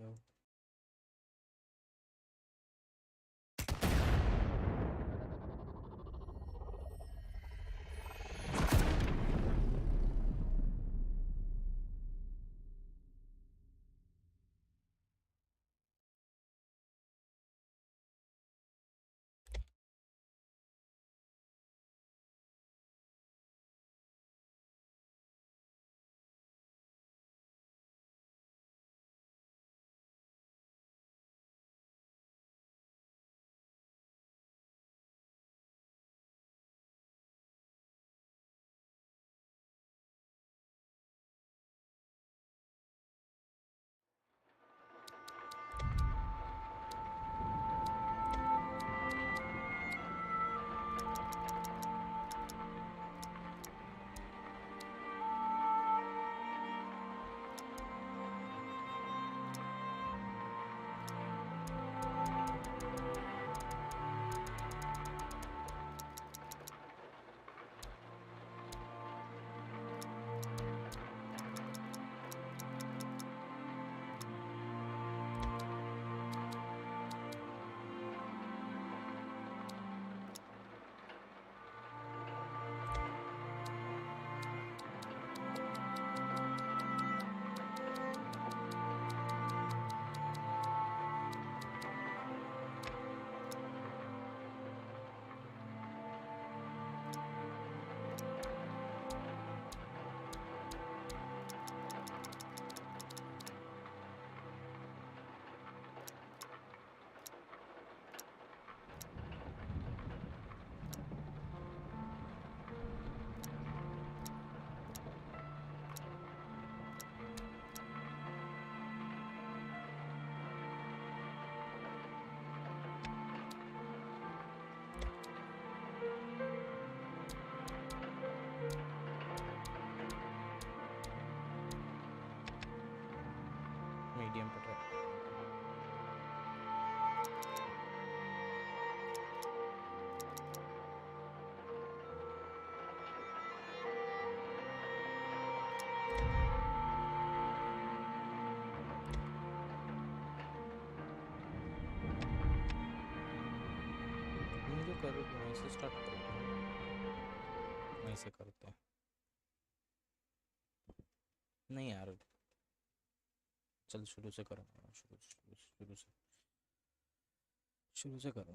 जाओ। मीडियम पे ट्राई। मुझे करो, वहीं से स्टार्ट करो, वहीं से करते हैं। नहीं यार, चल शुरू से करो, शुरू से करो।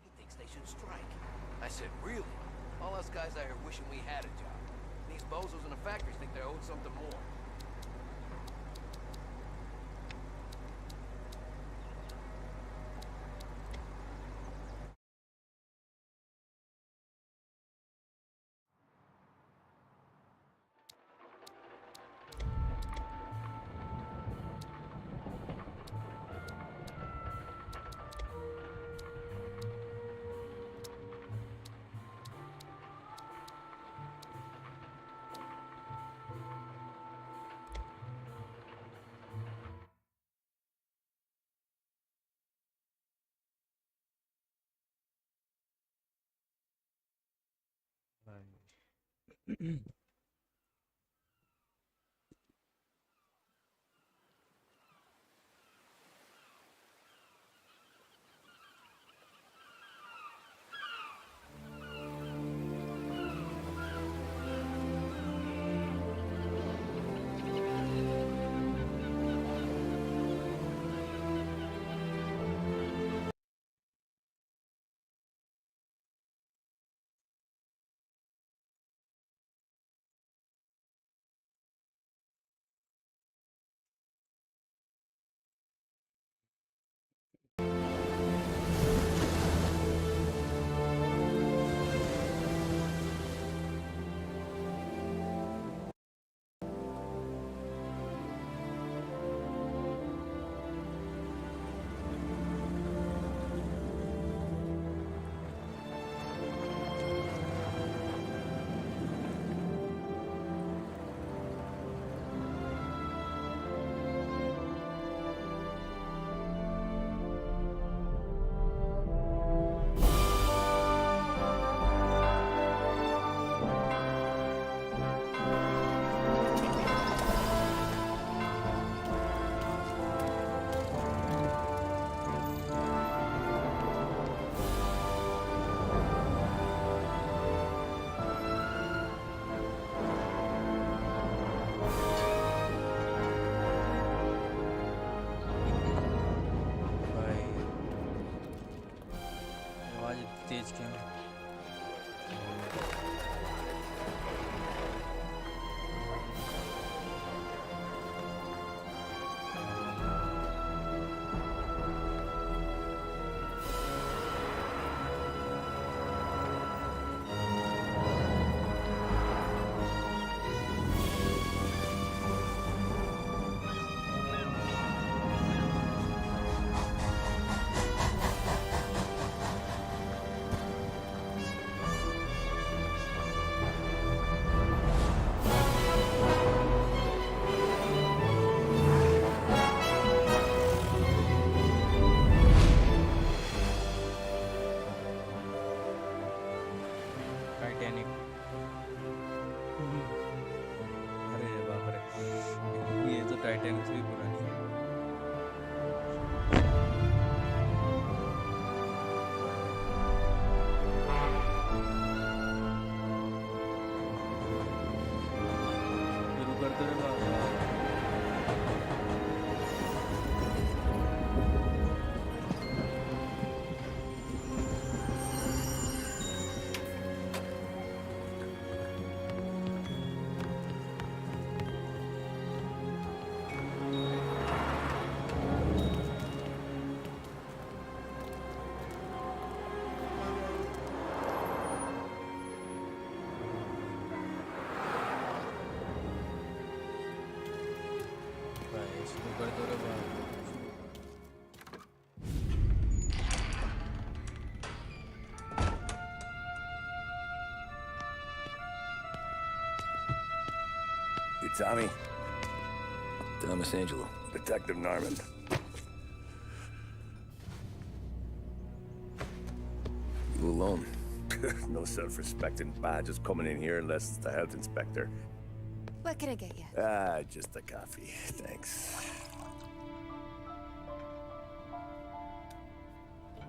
He thinks they should strike. I said, really? All us guys out here wishing we had a job. These bozos in the factories think they're owed something more. भाई बेच के आऊं। टाइटैनिक। अरे बाप रे, ये तो टाइटैनिक से भी पुरानी है। शुरू करते रहे बाबा। भाई शुरू कर दो रे बाबा। You Tommy? Thomas Angelo. Detective Norman. You alone? No self-respecting badges coming in here unless it's the health inspector. What can I get you? Just a coffee. Thanks.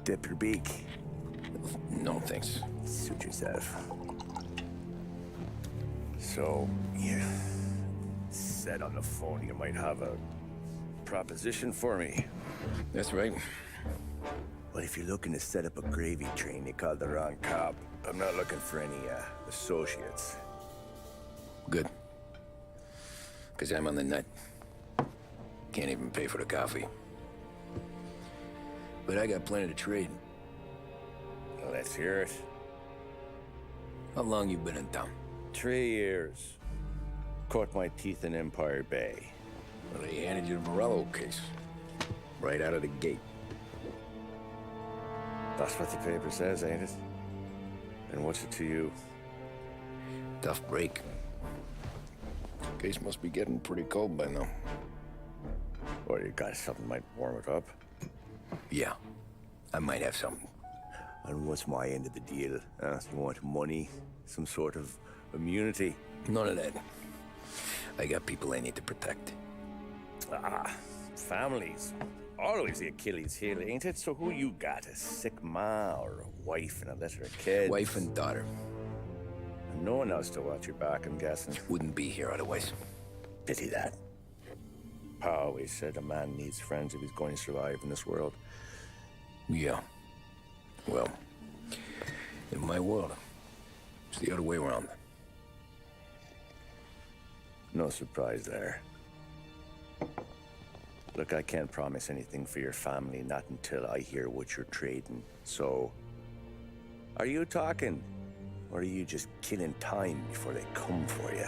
Dip your beak. No, thanks. Suit yourself. So, you said on the phone you might have a proposition for me. That's right. Well, if you're looking to set up a gravy train, you called the wrong cop. I'm not looking for any, associates. Good. Because I'm on the nut. Can't even pay for the coffee. But I got plenty to trade. Well, let's hear it. How long you been in town? 3 years. Caught my teeth in Empire Bay. Well, they handed you the Morello case. Right out of the gate. That's what the paper says, ain't it? And what's it to you? Tough break. Case must be getting pretty cold by now. Or you got something might warm it up? Yeah, I might have something. And what's my end of the deal? You want money? Some sort of immunity? None of that. I got people I need to protect. Families. Always the Achilles heel, ain't it? So who you got? A sick ma or a wife and a litter of kids? Wife and daughter. And no one else to watch your back, I'm guessing. Wouldn't be here otherwise. Pity that. Pa always said a man needs friends if he's going to survive in this world. Yeah. Well, in my world, it's the other way around. No surprise there. Look, I can't promise anything for your family, not until I hear what you're trading. So, are you talking? Or are you just killing time before they come for you?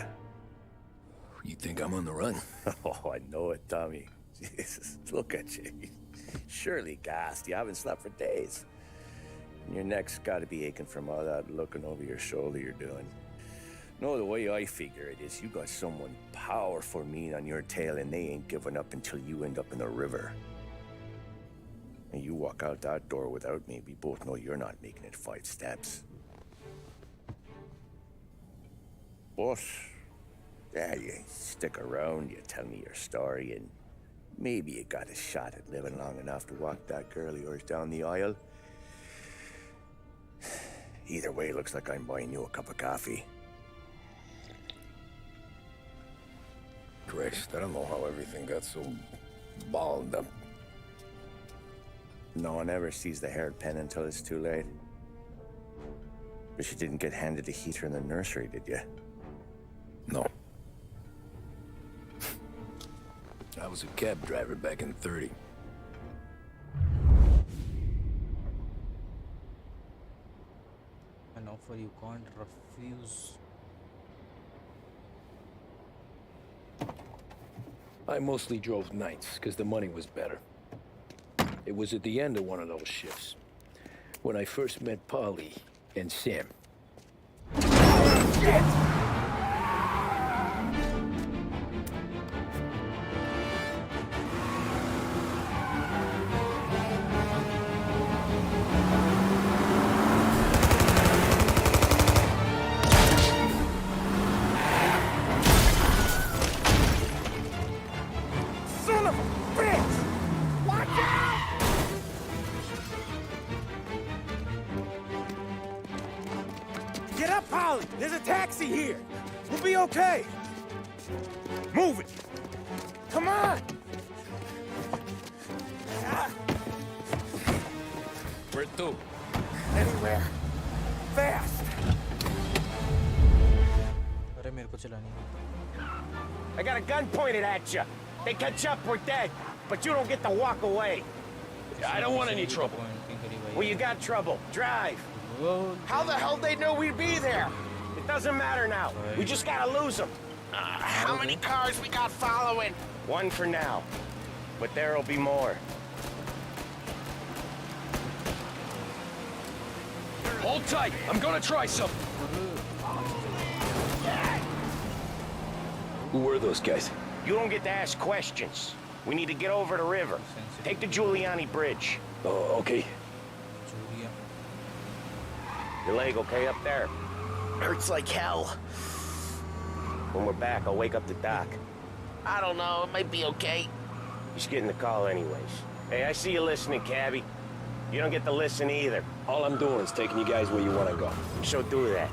You think I'm on the run? Oh, I know it, Tommy. Jesus, look at you. Surely gassed. You haven't slept for days. And your neck's got to be aching from all that looking over your shoulder you're doing. No, the way I figure it is you got someone powerful mean on your tail and they ain't giving up until you end up in the river. And you walk out that door without me, we both know you're not making it 5 steps. But, yeah, you stick around, you tell me your story, and maybe you got a shot at living long enough to walk that girl of yours down the aisle. Either way, it looks like I'm buying you a cup of coffee. Christ, I don't know how everything got so balled up. No one ever sees the haired pen until it's too late. But you didn't get handed a heater in the nursery, did you? No. I was a cab driver back in 30. An offer you can't refuse. I mostly drove nights because the money was better. It was at the end of one of those shifts when I first met Polly and Sam. Son of a bitch! Watch out! Get up, Polly! There's a taxi here! We'll be okay! Move it! Come on! Where to? Anywhere. Fast! अरे मेरे को चलानी है. I got a gun pointed at you. They catch up, we're dead. But you don't get to walk away. I don't want any trouble. Well, you got trouble. Drive. How the hell they know we'd be there? It doesn't matter now. We just gotta lose them. How many cars we got following? One for now. But there'll be more. Hold tight. I'm gonna try something. Who were those guys? You don't get to ask questions. We need to get over the river. Take the Giuliani Bridge. Oh, okay. Julia. Your leg okay up there? Hurts like hell. When we're back, I'll wake up the doc. I don't know, it might be okay. Just getting the call anyways. Hey, I see you listening, cabbie. You don't get to listen either. All I'm doing is taking you guys where you want to go. So do that.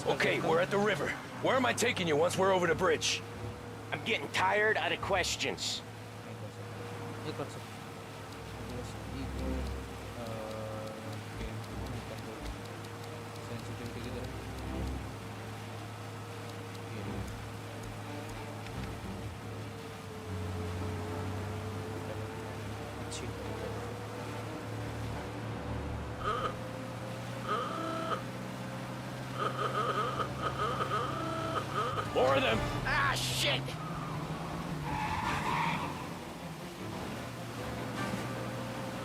Okay, we're at the river. Where am I taking you once we're over the bridge? I'm getting tired of the questions. More of them. Ah, shit!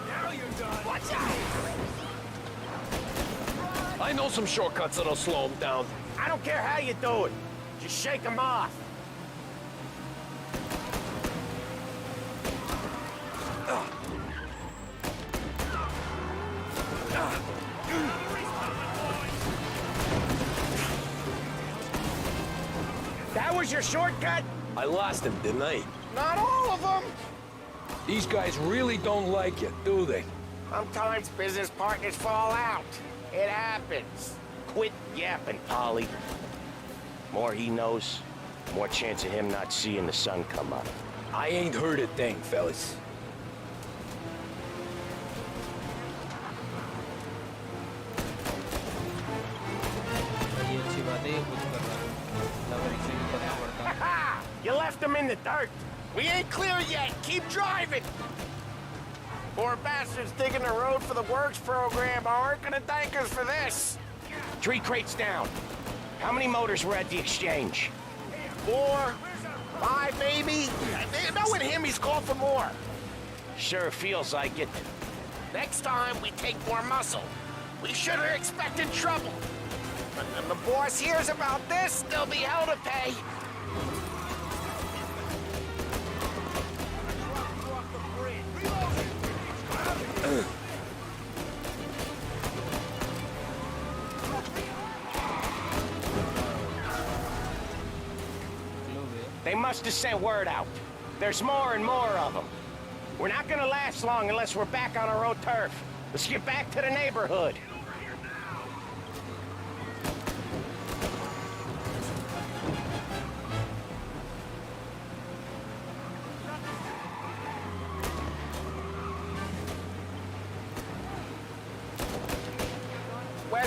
Now you're done. Watch out! I know some shortcuts that'll slow them down. I don't care how you do it. Just shake them off. That was your shortcut? I lost him, didn't I? Not all of them. These guys really don't like you, do they? Sometimes business partners fall out. It happens. Quit yapping, Polly. More he knows, more chance of him not seeing the sun come up. I ain't heard a thing, fellas. ये अच्छी बात है, ये खुद कर रहा है. Lowering से भी करना पड़ता है. You left them in the dirt. We ain't clear yet. Keep driving. Poor bastards digging the road for the works program aren't gonna thank us for this. 3 crates down. How many motors were at the exchange? 4, 5 maybe. Knowing him, he's called for more. Sure feels like it. Next time we take more muscle. We should have expected trouble. But when the boss hears about this, there'll be hell to pay. They must have sent word out. There's more and more of them. We're not gonna last long unless we're back on our own turf. Let's get back to the neighborhood.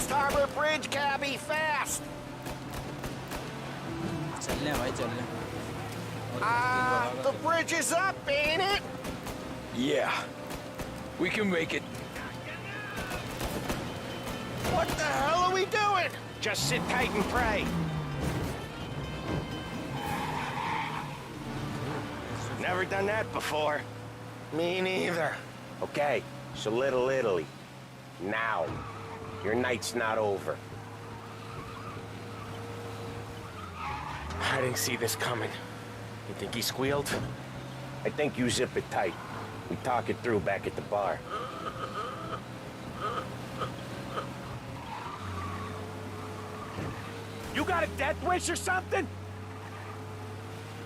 West Harbor Bridge, cabbie, fast! चल रहे हैं भाई चल रहे हैं और The bridge is up, ain't it? Yeah. We can make it. What the hell are we doing? Just sit tight and pray. Never done that before. Me neither. Okay, so Little Italy. Now. Your night's not over. I didn't see this coming. You think he squealed? I think you zip it tight. We talk it through back at the bar. You got a death wish or something?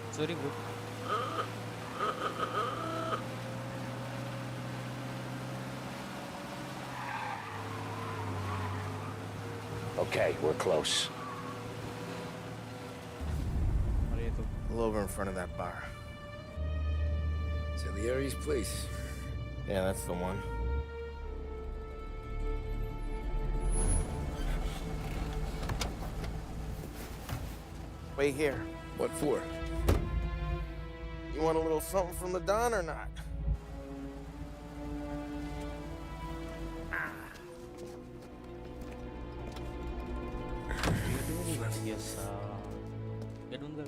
It's very good. Okay, we're close. और ये तो Pull over in front of that bar. Salieri's place. Yeah, that's the one. Wait here. What for? You want a little something from the Don or not? yes get on the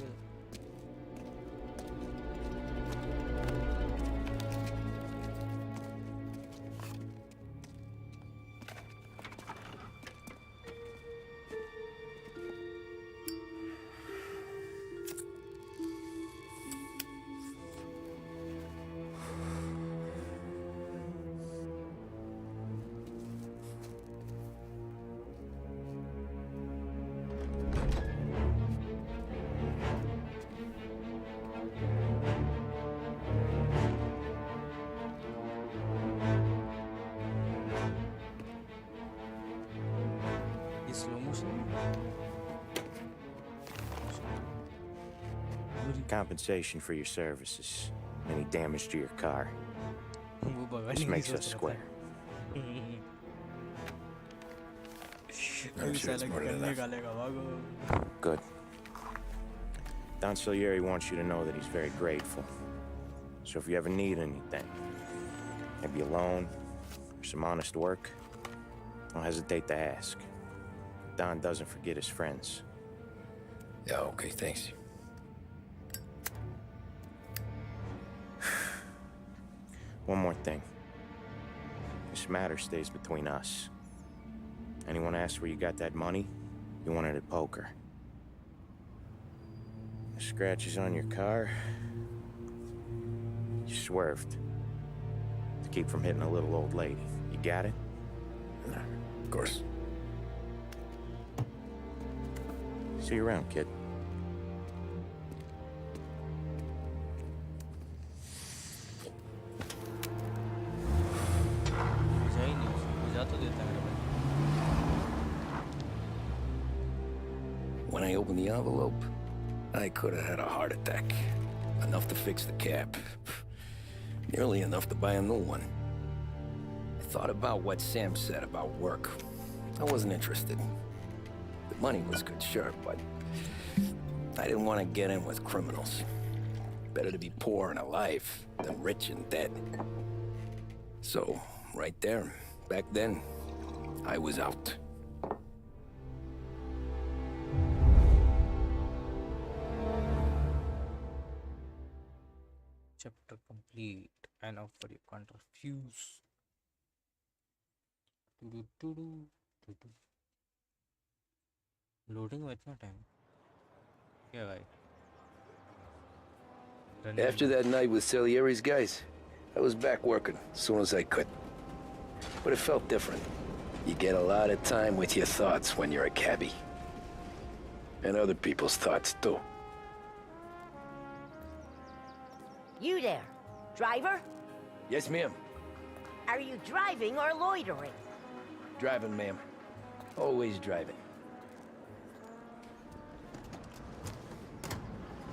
slow motion. Compensation for your services. Any damage to your car. This makes us square. I'm sure it's more than enough. Good. Don Salieri wants you to know that he's very grateful. So if you ever need anything, maybe a loan or some honest work, don't hesitate to ask. Don doesn't forget his friends. Yeah, okay, thanks. One more thing. This matter stays between us. Anyone asks where you got that money, you won it at poker. The scratches on your car, you swerved to keep from hitting a little old lady. You got it? Nah, of course. See you around, kid. बुझा ही नहीं बुझा तो देता मेरे भाई When I opened the envelope, I could have had a heart attack. Enough to fix the cap. Nearly enough to buy a new one. I thought about what Sam said about work. I wasn't interested. The money was good, sure, but I didn't want to get in with criminals. Better to be poor and alive than rich and dead. So, right there, back then, I was out. chapter complete and now for you can't refuse loading में इतना time क्या भाई After that night with Salieri's guys, I was back working as soon as I could. But it felt different. You get a lot of time with your thoughts when you're a cabbie. And other people's thoughts, too. You there, driver? Yes, ma'am. Are you driving or loitering? Driving, ma'am. Always driving.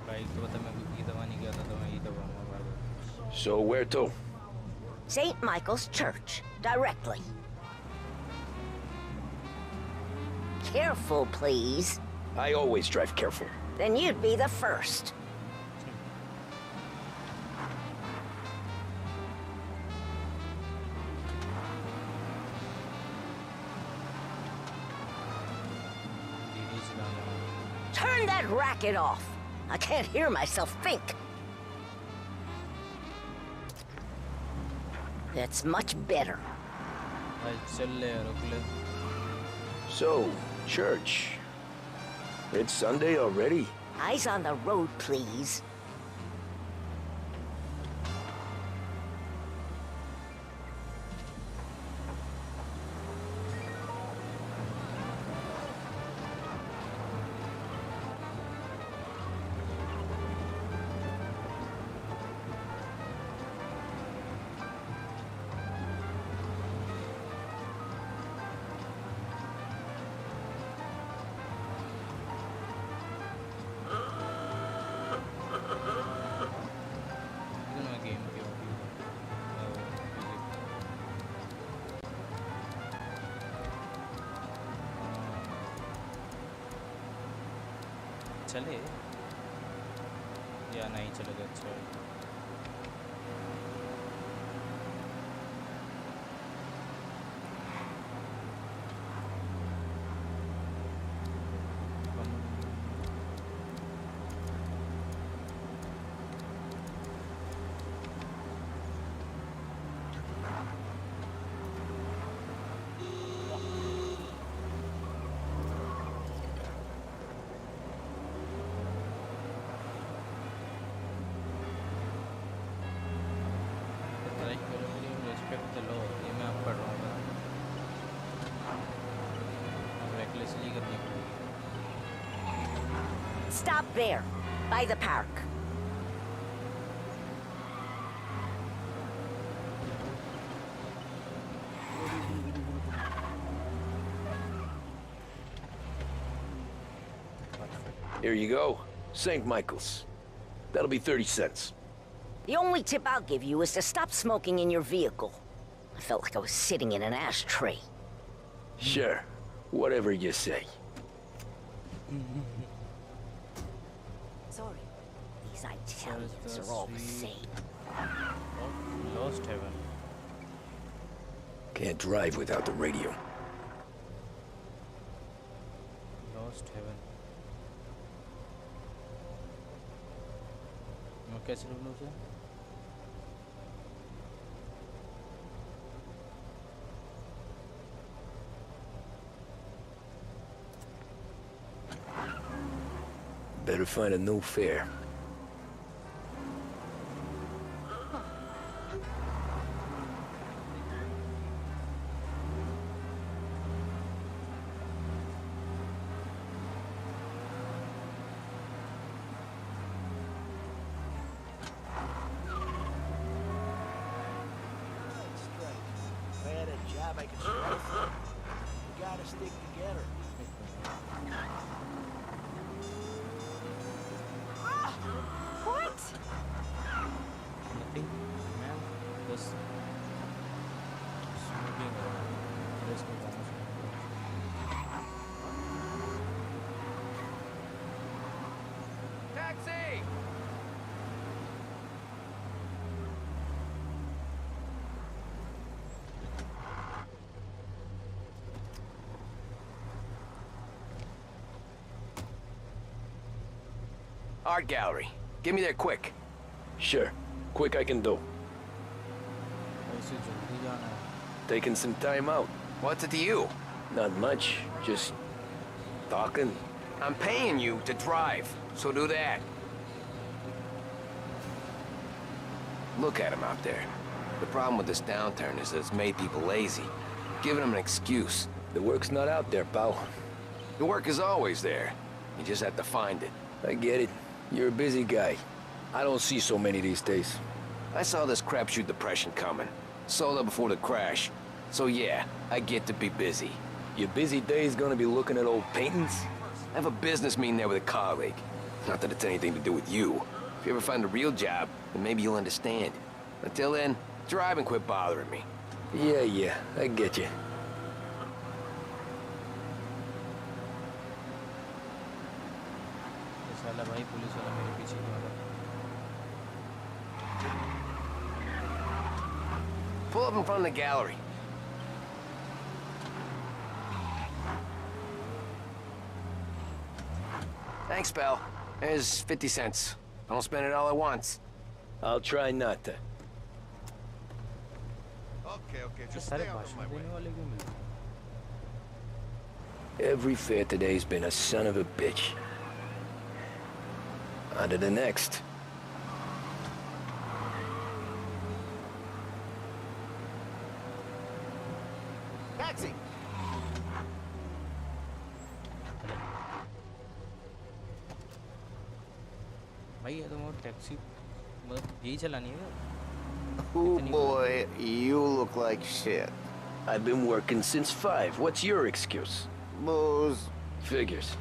भाई तो बता मैं ये दवा नहीं गया था तो मैं ये दवा बार So where to? St. Michael's Church, directly. careful, please. I always drive careful. Then you'd be the first. Turn that racket off. I can't hear myself think. That's much better. भाई चल ले यार अगले So, church. It's Sunday already? Eyes on the road, please. चले या नहीं चलेगा अच्छा Stop there, by the park. Here you go. St. Michael's. That'll be 30 cents. The only tip I'll give you is to stop smoking in your vehicle. I felt like I was sitting in an ashtray. Sure. Whatever you say. Sorry. These Italians are all the same. Lost heaven Can't drive without the radio. lost heaven मैं कैसे ढूंढूं उसे Better find a new fare. If I had a job I could strive for, we gotta stick together. What? nothing man just smoking just Taxi! Art gallery. Get me there quick. Sure. Quick I can do. ऐसे जल्दी जाना है Taking some time out. What's it to you? Not much. Just talking. I'm paying you to drive, so do that. Look at him out there. The problem with this downturn is that it's made people lazy, giving them an excuse. The work's not out there, pal. The work is always there. You just have to find it. I get it. You're a busy guy. I don't see so many these days. I saw this crapshoot depression coming. Sold up before the crash. So yeah, I get to be busy. Your busy day's gonna be looking at old paintings? I have a business meeting there with a colleague. Not that it's anything to do with you. If you ever find a real job, then maybe you'll understand. Until then, drive and quit bothering me. Yeah, I get you. साला भाई police वाला मेरे पीछे ही भागा। Pull up in front of the gallery. Thanks, pal. There's 50 cents. Don't spend it all at once. I'll try not to. Okay, ये just सारे stay out of भाषण my way. देने वाले क्यों मिलते हैं? Every fair today's been a son of a bitch. On to the next. Taxi! भाई ये तो मोर टैक्सी मतलब यही चलानी है क्या? Oh boy, you look like shit. I've been working since 5. What's your excuse? Booze. Figures.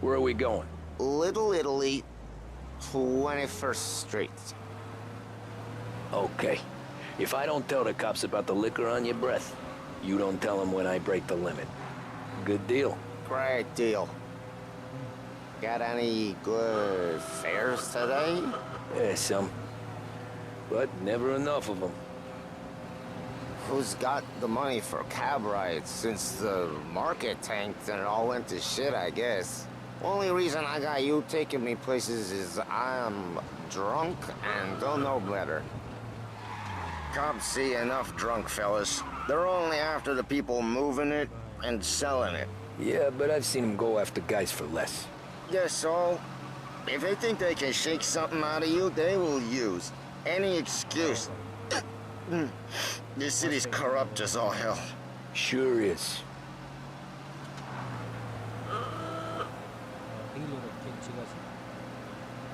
Where are we going? Little Italy, 21st Street. Okay. If I don't tell the cops about the liquor on your breath, you don't tell them when I break the limit. Good deal. Great deal. Got any good fares today? Yeah, some. But never enough of them. Who's got the money for cab rides since the market tanked and it all went to shit, I guess? Only reason I got you taking me places is I'm drunk and don't know better. Cops see enough drunk fellas. They're only after the people moving it and selling it. Yeah, but I've seen them go after guys for less. Yes, so if they think they can shake something out of you, they will use any excuse. This city's corrupt as all hell. Sure is. Deal हो रखी है अच्छी खासी,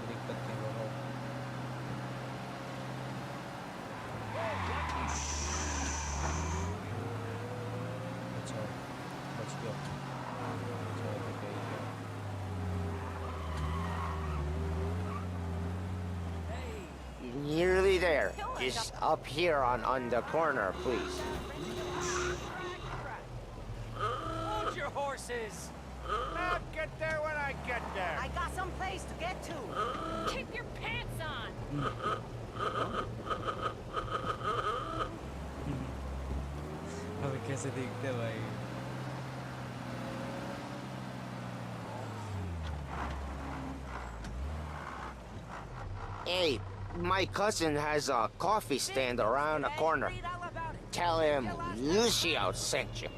दिक्कत नहीं होगा। अच्छा बच गया। चलो तो क्या ही है। Nearly there. Just up here on the corner, please. Hold your horses! I'll get there when I get there. I got some place to get to. Keep your pants on. अबे कैसे देखते हैं भाई? Hey, my cousin has a coffee stand around the corner. Read all about it. Tell him Lucio sent you.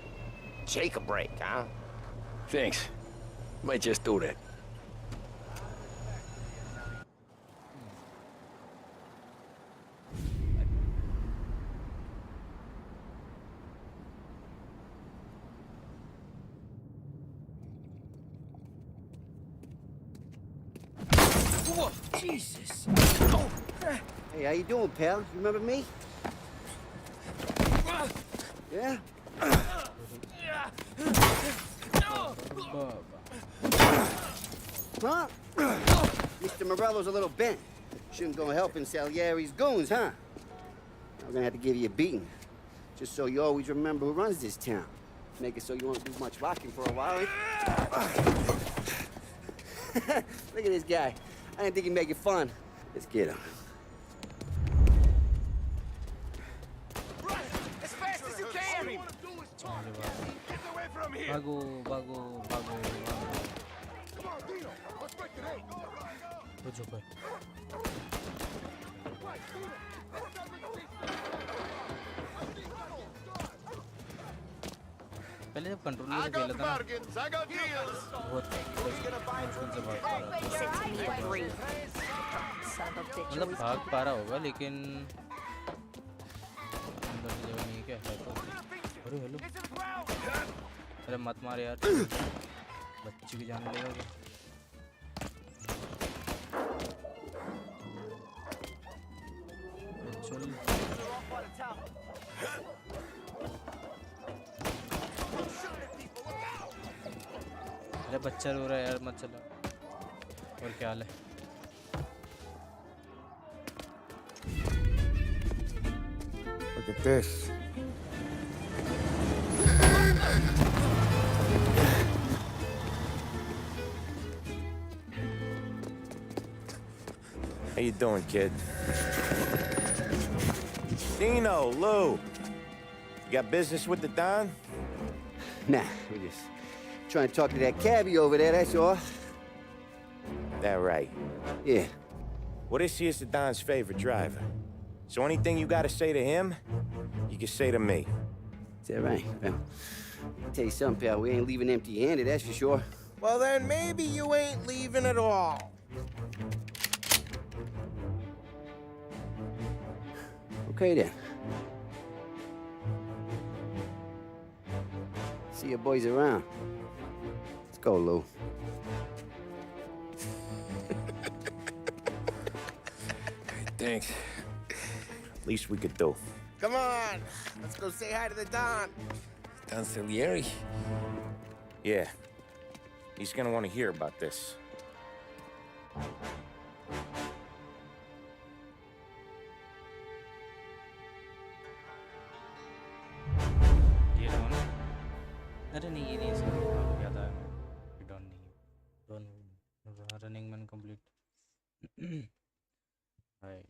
Take a break, huh? Thanks. Might just do that. Jesus! Hey, how you doing, pal? You remember me? Yeah? Huh? Mr. Morello's a little bent. Shouldn't go helping Salieri's goons, huh? I'm gonna have to give you a beating. Just so you always remember who runs this town. Make it so you won't do much rocking for a while. Look at this guy. I didn't think he'd make it fun. Let's get him. As fast as you can! भागो भागो भागो भागो। वो झुको है। पहले जब controller से खेला था ना बहुत मुश्किल से भाग पा रहा था। मतलब भाग पा रहा होगा लेकिन अंदर की जगह नहीं है क्या है तो। अरे हेलो अरे मत मार यार बच्ची की जान लेगा क्या? चल अरे बच्चा रो रहा है यार मत चला। और क्या हाल है? Look at this. How you doing, kid? Dino, Lou. You got business with the Don? Nah, we just trying to talk to that cabbie over there, that's all. That right. Yeah. Well, this here's the Don's favorite driver. So anything you gotta say to him, you can say to me. Is that right? Well, I'll tell you something, pal. We ain't leaving empty-handed, that's for sure. Well, then maybe you ain't leaving at all. Okay, then. See your boys around. Let's go, Lou. Thanks. Least we could do. Come on, let's go say hi to the Don. Don Salieri? Yeah. He's gonna want to hear about this. ये कौन है? अरे नहीं ये नहीं इसका हो गया था don't running man complete right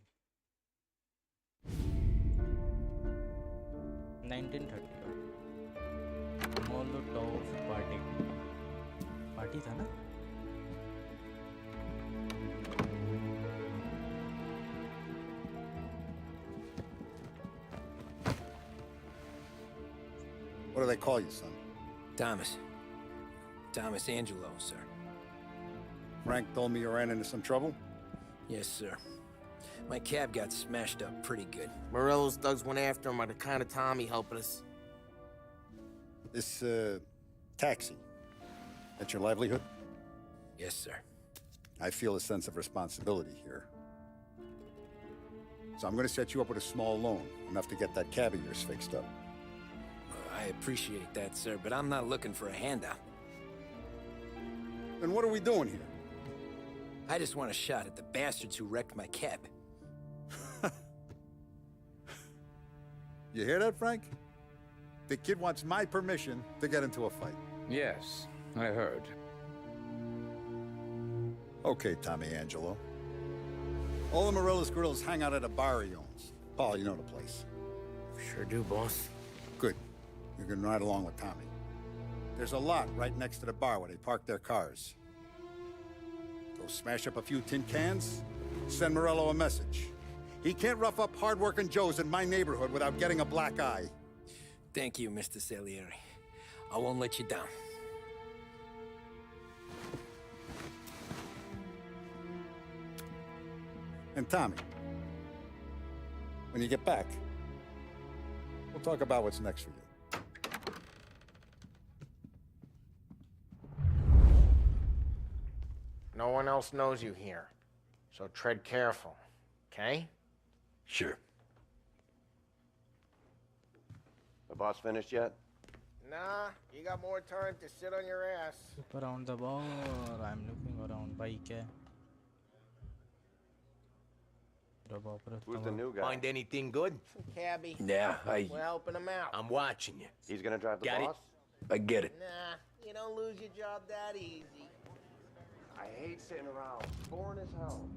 1930 Molotov party था ना What do they call you, son? Thomas. Thomas Angelo, sir. Frank told me you ran into some trouble? Yes, sir. My cab got smashed up pretty good. Morello's thugs went after him on account of Tommy helping us. This, taxi, that's your livelihood? Yes, sir. I feel a sense of responsibility here. So I'm gonna set you up with a small loan, enough to get that cab of yours fixed up. I appreciate that, sir, but I'm not looking for a handout. Then what are we doing here? I just want a shot at the bastards who wrecked my cab. You hear that, Frank? The kid wants my permission to get into a fight. Yes, I heard. Okay, Tommy Angelo. All the Morello's girls hang out at a bar he owns. Paul, you know the place. Sure do, boss. Good. You can ride along with Tommy. There's a lot right next to the bar where they park their cars. Go smash up a few tin cans, send Morello a message. He can't rough up hard-working Joes in my neighborhood without getting a black eye. Thank you, Mr. Salieri. I won't let you down. And Tommy, when you get back, we'll talk about what's next for you. No one else knows you here, so tread careful, okay? Sure. The boss finished yet? Nah, you got more time to sit on your ass. Look around the bar. I'm looking around. Bhai kya? Who's the new guy? Find anything good? Cabby. Yeah, We're helping him out. I'm watching you. He's gonna drive the Got it. boss? I get it. Nah, you don't lose your job that easy. I hate sitting around. Boring as hell.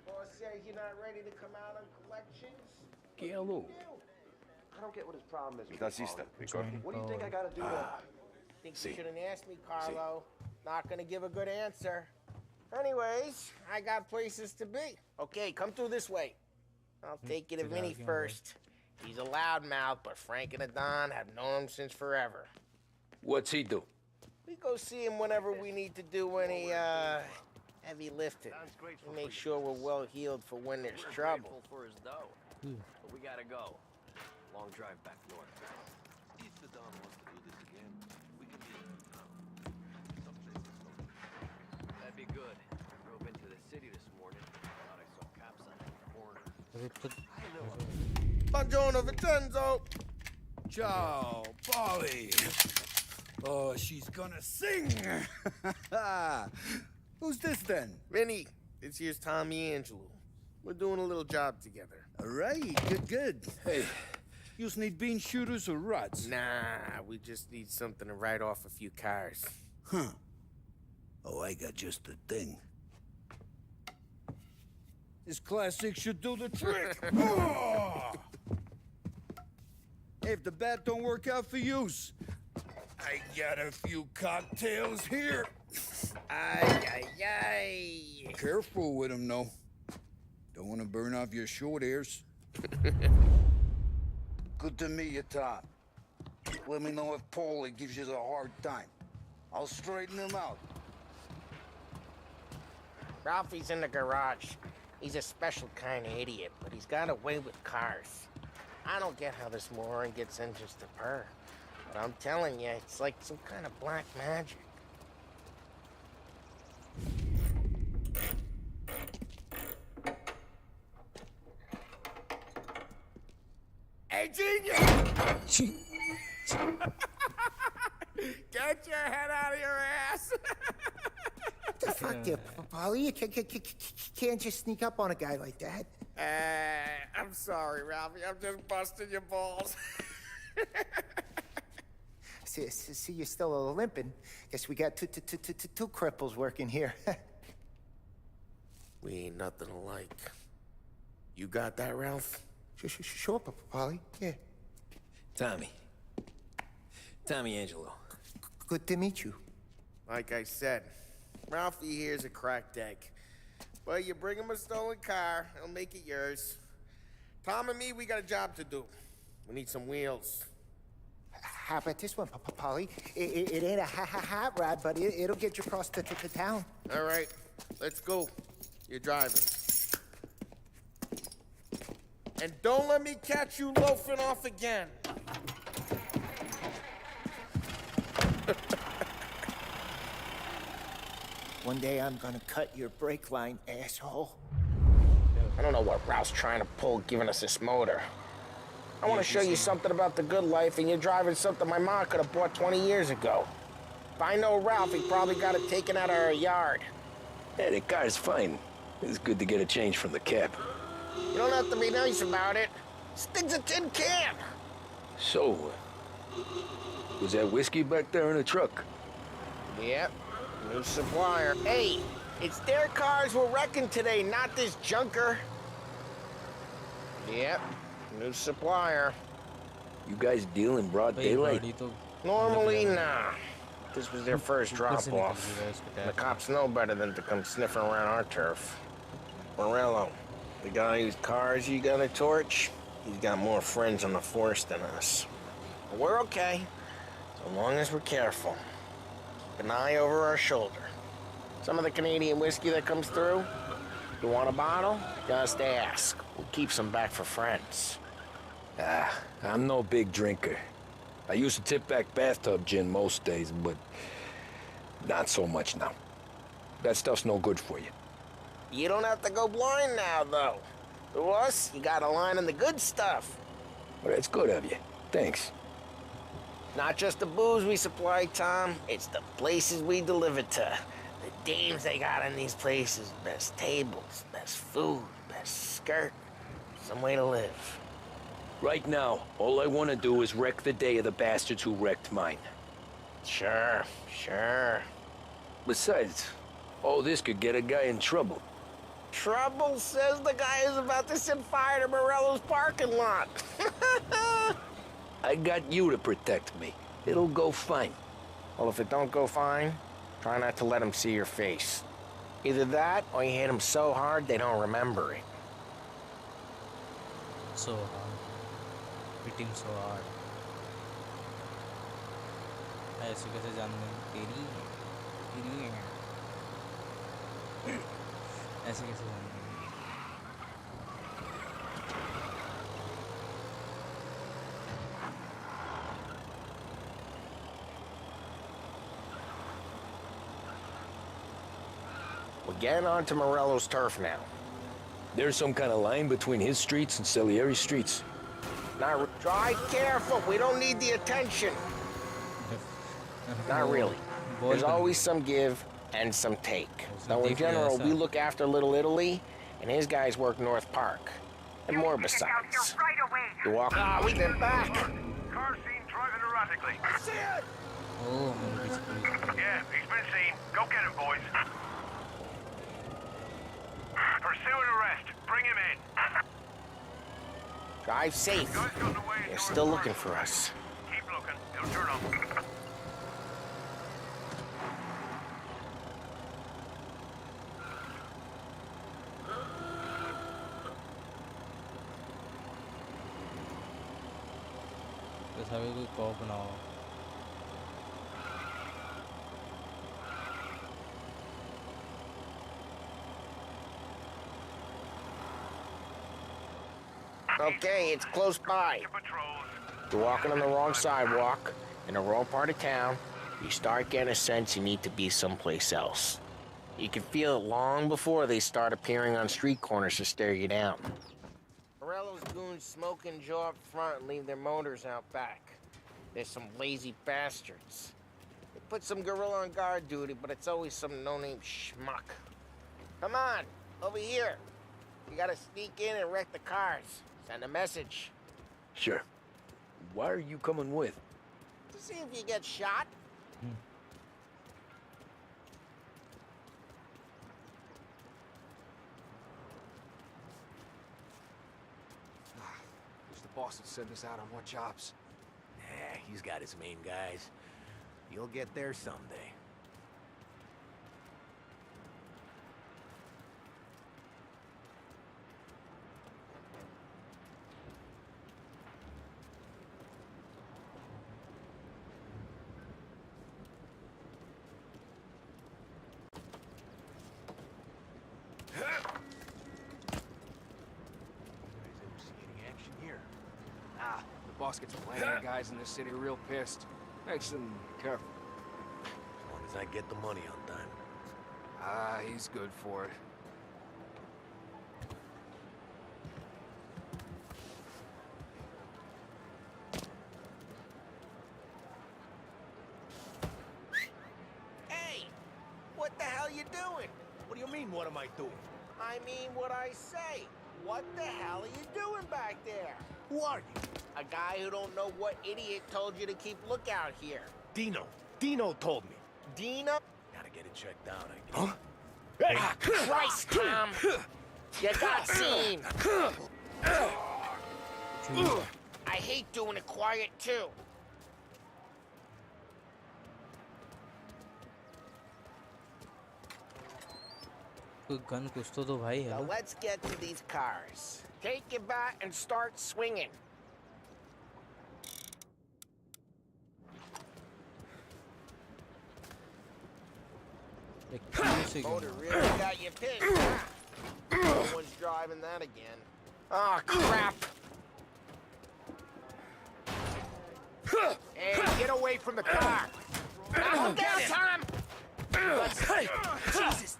Boss says you're not ready to come out on collections? Hello. I don't get what his problem is. What What do you think I gotta do to... Think you shouldn't ask me, Carlo. Not gonna give a good answer. Anyways, I got places to be. Okay, come through this way. I'll take you to Vinny first. He's a loudmouth, but Frank and the Don have known him since forever. What's he do? We go see him whenever we need to do any, heavy lifting. We make sure we're well healed for when there's trouble. For his dough. But we gotta go. Long drive back north. If the Don wants to do this again, we can do it. That'd be good. I drove into the city this morning. Thought I saw cops on the corner. Buongiorno, Vincenzo! Ciao, Polly. Oh, she's gonna sing. Who's this then? Vinny, this here's Tommy Angelo. We're doing a little job together. All right, good. Hey, You just need bean shooters or rods? Nah, we just need something to write off a few cars. Huh. Oh, I got just the thing. This classic should do the trick. Oh! Hey, if the bat don't work out for yous, I got a few cocktails here. Ay, ay, ay. Careful with them, though. Don't want to burn off your short hairs. Good to meet you, Tom. Let me know if Paulie gives you a hard time. I'll straighten him out. Ralphie's in the garage. He's a special kind of idiot, but he's got a way with cars. I don't get how this moron gets engines to purr. But I'm telling you, it's like some kind of black magic. Hey, genius! Get your head out of your ass! The fuck, there, Paulie? You can't just sneak up on a guy like that. I'm sorry, Ralphie. I'm just busting your balls. See, you're still limping. Guess we got two cripples working here. We ain't nothing alike. You got that, Ralph? Sure, Paulie. Yeah. Tommy Angelo. Good to meet you. Like I said, Ralphie here's a cracked egg. But you bring him a stolen car, he'll make it yours. Tom and me, we got a job to do. We need some wheels. How about this one, Paulie? It ain't a hot rod, but it'll get you across to town. All right, let's go. You're driving. And don't let me catch you loafing off again. One day I'm gonna cut your brake line, asshole. I don't know what Ralph's trying to pull giving us this motor. I want to show you something about the good life, and you're driving something my mom could have bought 20 years ago. If I know Ralph, he probably got it taken out of our yard. Yeah, the car's fine. It's good to get a change from the cab. You don't have to be nice about it. This thing's a tin can. So, was that whiskey back there in the truck? Yep, new supplier. Hey, it's their cars we're wrecking today, not this junker. Yep, new supplier. You guys deal in broad daylight? Normally, nah. This was their first drop-off. The cops know better than to come sniffing around our turf. Morello, the guy whose cars you got a torch, he's got more friends on the force than us. But we're okay, so long as we're careful. Keep an eye over our shoulder. Some of the Canadian whiskey that comes through, you want a bottle? Just ask. We'll keep some back for friends. I'm no big drinker. I used to tip back bathtub gin most days, but not so much now. That stuff's no good for you. You don't have to go blind now, though. To us, you got a line on the good stuff. Well, that's good of you. Thanks. Not just the booze we supply, Tom. It's the places we deliver to. The dames they got in these places. Best tables, best food, best skirt. Some way to live. Right now, all I want to do is wreck the day of the bastards who wrecked mine. Sure, sure. Besides, all this could get a guy in trouble. Trouble says the guy is about to set fire to Morello's parking lot. I got you to protect me. It'll go fine. Well, if it don't go fine, try not to let him see your face. Either that, or you hit him so hard they don't remember it. So hard. Hitting so hard. ऐसे कैसे जान गई तेरी ऐसे कैसे जान गई We're getting onto Morello's turf now. There's some kind of line between his streets and Salieri's streets. Now, drive careful. We don't need the attention. Not really. There's always some give and some take. Though in general, we look after Little Italy, and his guys work North Park. And more besides. You walk. Ah, we get back. Car seen driving erratically. See it! Oh, मैंने पीछे police. Yeah, he's been seen. Go get him, boys. Pursue and arrest. Bring him in. Drive safe. They're still looking for us. Keep looking. He'll turn up. कैसा भी कोई corp ना हो। Okay, it's close by. You're walking on the wrong sidewalk, in the wrong part of town. You start getting a sense you need to be someplace else. You can feel it long before they start appearing on street corners to stare you down. Morello's goons smoke and jaw up front and leave their motors out back. There's some lazy bastards. They put some gorilla on guard duty, but it's always some no-name schmuck. Come on, over here. You gotta sneak in and wreck the cars. Send a message. Sure. Why are you coming with? To see if you get shot. Wish the boss would send us out on more jobs. Yeah, he's got his main guys. You'll get there someday. The boss gets plenty of guys in this city real pissed. Makes them careful. As long as I get the money on time. Ah, he's good for it. Hey! What the hell you doing? What do you mean, what am I doing? I mean what I say. What the hell are you doing back there? Who are you? A guy who don't know what idiot told you to keep lookout here. Dino. Dino told me. Dino? Gotta get it checked out, I guess. Huh? Hey! Ah, Christ, Tom! You got seen! I hate doing it quiet, too. कोई gun कुछ तो भाई है Now ना? let's get to these cars. Take your bat and start swinging. Motor really got you pissed, huh? No one's driving that again. Oh, crap! Hey, get away from the car! Now, look out, Tom! Jesus!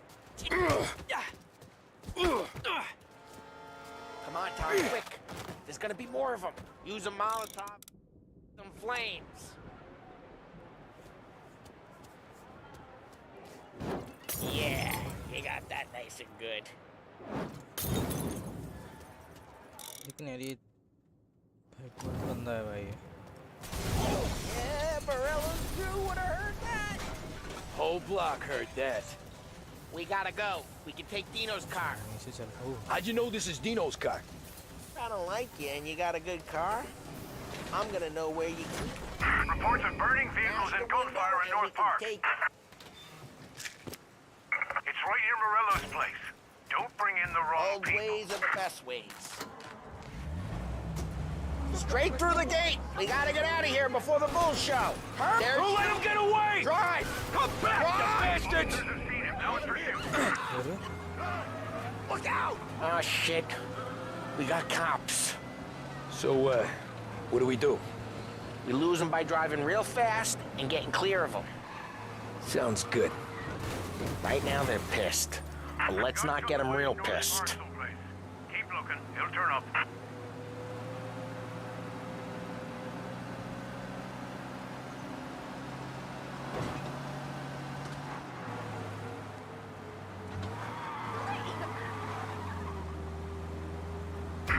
Come on, Tom, quick! There's gonna be more of them. Use a Molotov, some flames. Yeah, you got that nice and good. लेकिन यार ये बहुत बंदा है भाई। Yeah, Morello's crew would have heard that. Whole block heard that. We gotta go. We can take Dino's car. How'd you know this is Dino's car? I don't like you, and you got a good car. I'm gonna know where you keep it. Reports of burning vehicles and gunfire in North Park. It's right near Morello's place. Don't bring in the wrong Old people. ways are the best ways. Straight through the gate. We gotta get out of here before the bull show. Don't let him get away! Drive! Come back, you bastards! Look out! Oh, shit. We got cops. So, what do we do? We lose them by driving real fast and getting clear of them. Sounds good. Right now, they're pissed. But let's not get them real pissed. Keep looking. He'll turn up.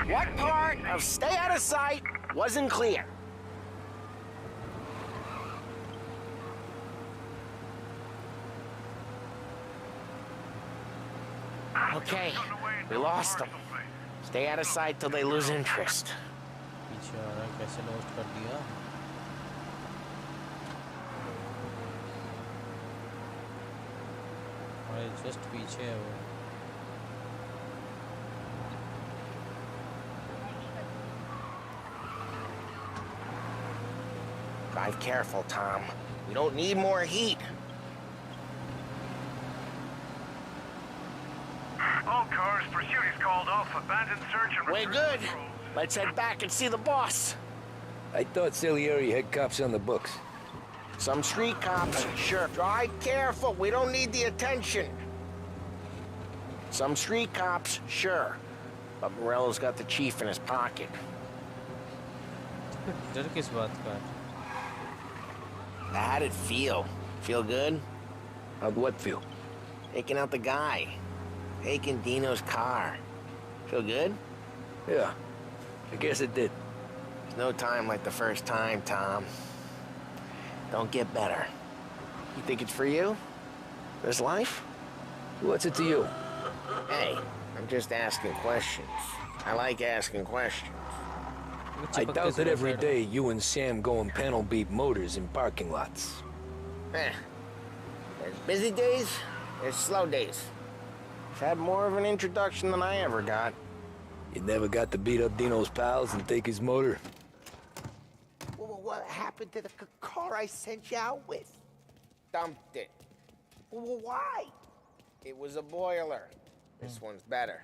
What part of stay out of sight wasn't clear? Okay, we lost them. Stay out of sight till they lose interest. पीछे आ रहा है, कैसे lost कर दिया? भाई just पीछे है वो. Drive careful, Tom. We don't need more heat. All cars, pursuit is called off. Abandoned search and We're good. Let's head back and see the boss. I thought Salieri had cops on the books. Some street cops, sure. Drive careful. We don't need the attention. Some street cops, sure. But Morello's got the chief in his pocket. डर किस बात का? How'd it feel? Feel good? How'd what feel? Taking out the guy. Taking Dino's car. Feel good? Yeah, I guess it did. There's no time like the first time, Tom. Don't get better. You think it's for you? This life? What's it to you? Hey, I'm just asking questions. I like asking questions. I doubt that every day you and Sam go and panel beat motors in parking lots. There's busy days, there's slow days. I've had more of an introduction than I ever got. You never got to beat up Dino's pals and take his motor? Well, what happened to the car I sent you out with? Dumped it. Well, why? It was a boiler. This one's better.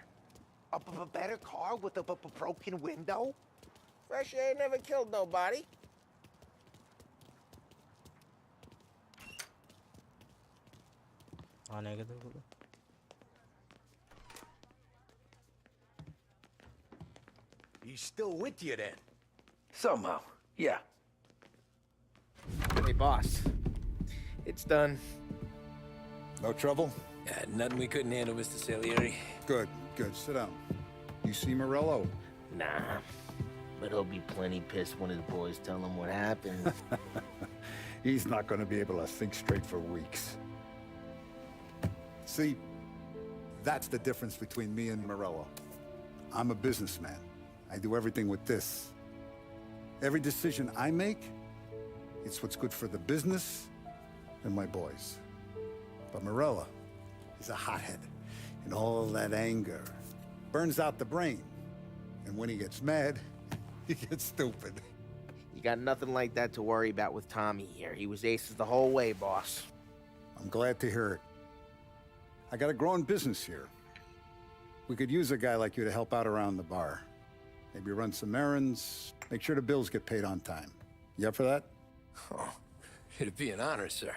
A better car with a broken window? Fresh air never killed nobody. आने के दो. He's still with you then? Somehow, yeah. Hey, boss. It's done. No trouble? Yeah, nothing we couldn't handle, Mr. Salieri. Good, good. Sit down. You see Morello? Nah. But he'll be plenty pissed when his boys tell him what happened. He's not going to be able to think straight for weeks. See, that's the difference between me and Morello. I'm a businessman. I do everything with this. Every decision I make, it's what's good for the business and my boys. But Morello is a hothead, and all that anger burns out the brain. And when he gets mad, he gets stupid. You got nothing like that to worry about with Tommy here. He was aces the whole way, boss. I'm glad to hear it. I got a growing business here. We could use a guy like you to help out around the bar. Maybe run some errands, make sure the bills get paid on time. You up for that? Oh, it'd be an honor, sir.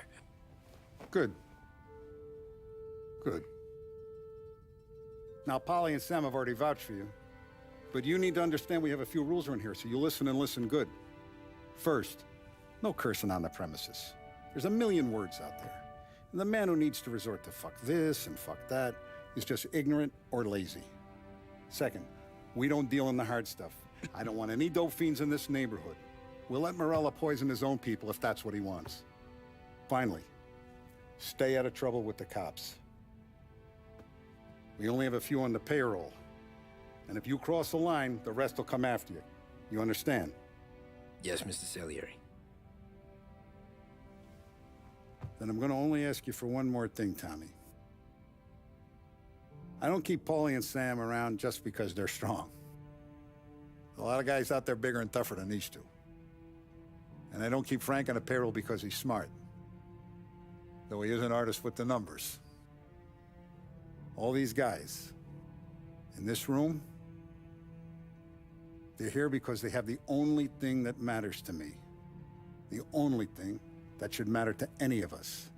Good. Good. Now, Polly and Sam have already vouched for you. But you need to understand we have a few rules around here, so you listen and listen good. First, no cursing on the premises. There's a million words out there. And the man who needs to resort to fuck this and fuck that is just ignorant or lazy. Second, we don't deal in the hard stuff. I don't want any dope fiends in this neighborhood. We'll let Morello poison his own people if that's what he wants. Finally, stay out of trouble with the cops. We only have a few on the payroll. And if you cross the line, the rest will come after you. You understand? Yes, Mr. Salieri. Then I'm going to only ask you for one more thing, Tommy. I don't keep Paulie and Sam around just because they're strong. A lot of guys out there bigger and tougher than these two. And I don't keep Frank on the payroll because he's smart. Though he is an artist with the numbers. All these guys in this room, they're here because they have the only thing that matters to me. The only thing that should matter to any of us.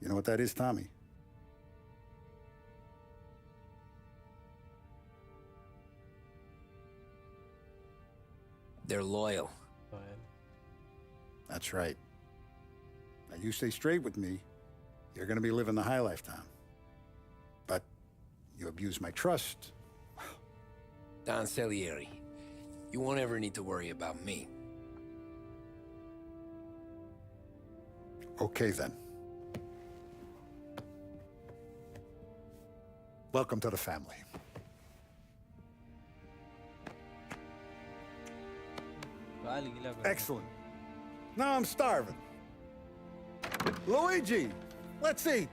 You know what that is, Tommy? They're loyal. That's right. Now you stay straight with me, you're gonna be living the high life, Tom. But you abuse my trust, Don Salieri. You won't ever need to worry about me. Okay, then. Welcome to the family. Excellent. Now I'm starving. Luigi, let's eat.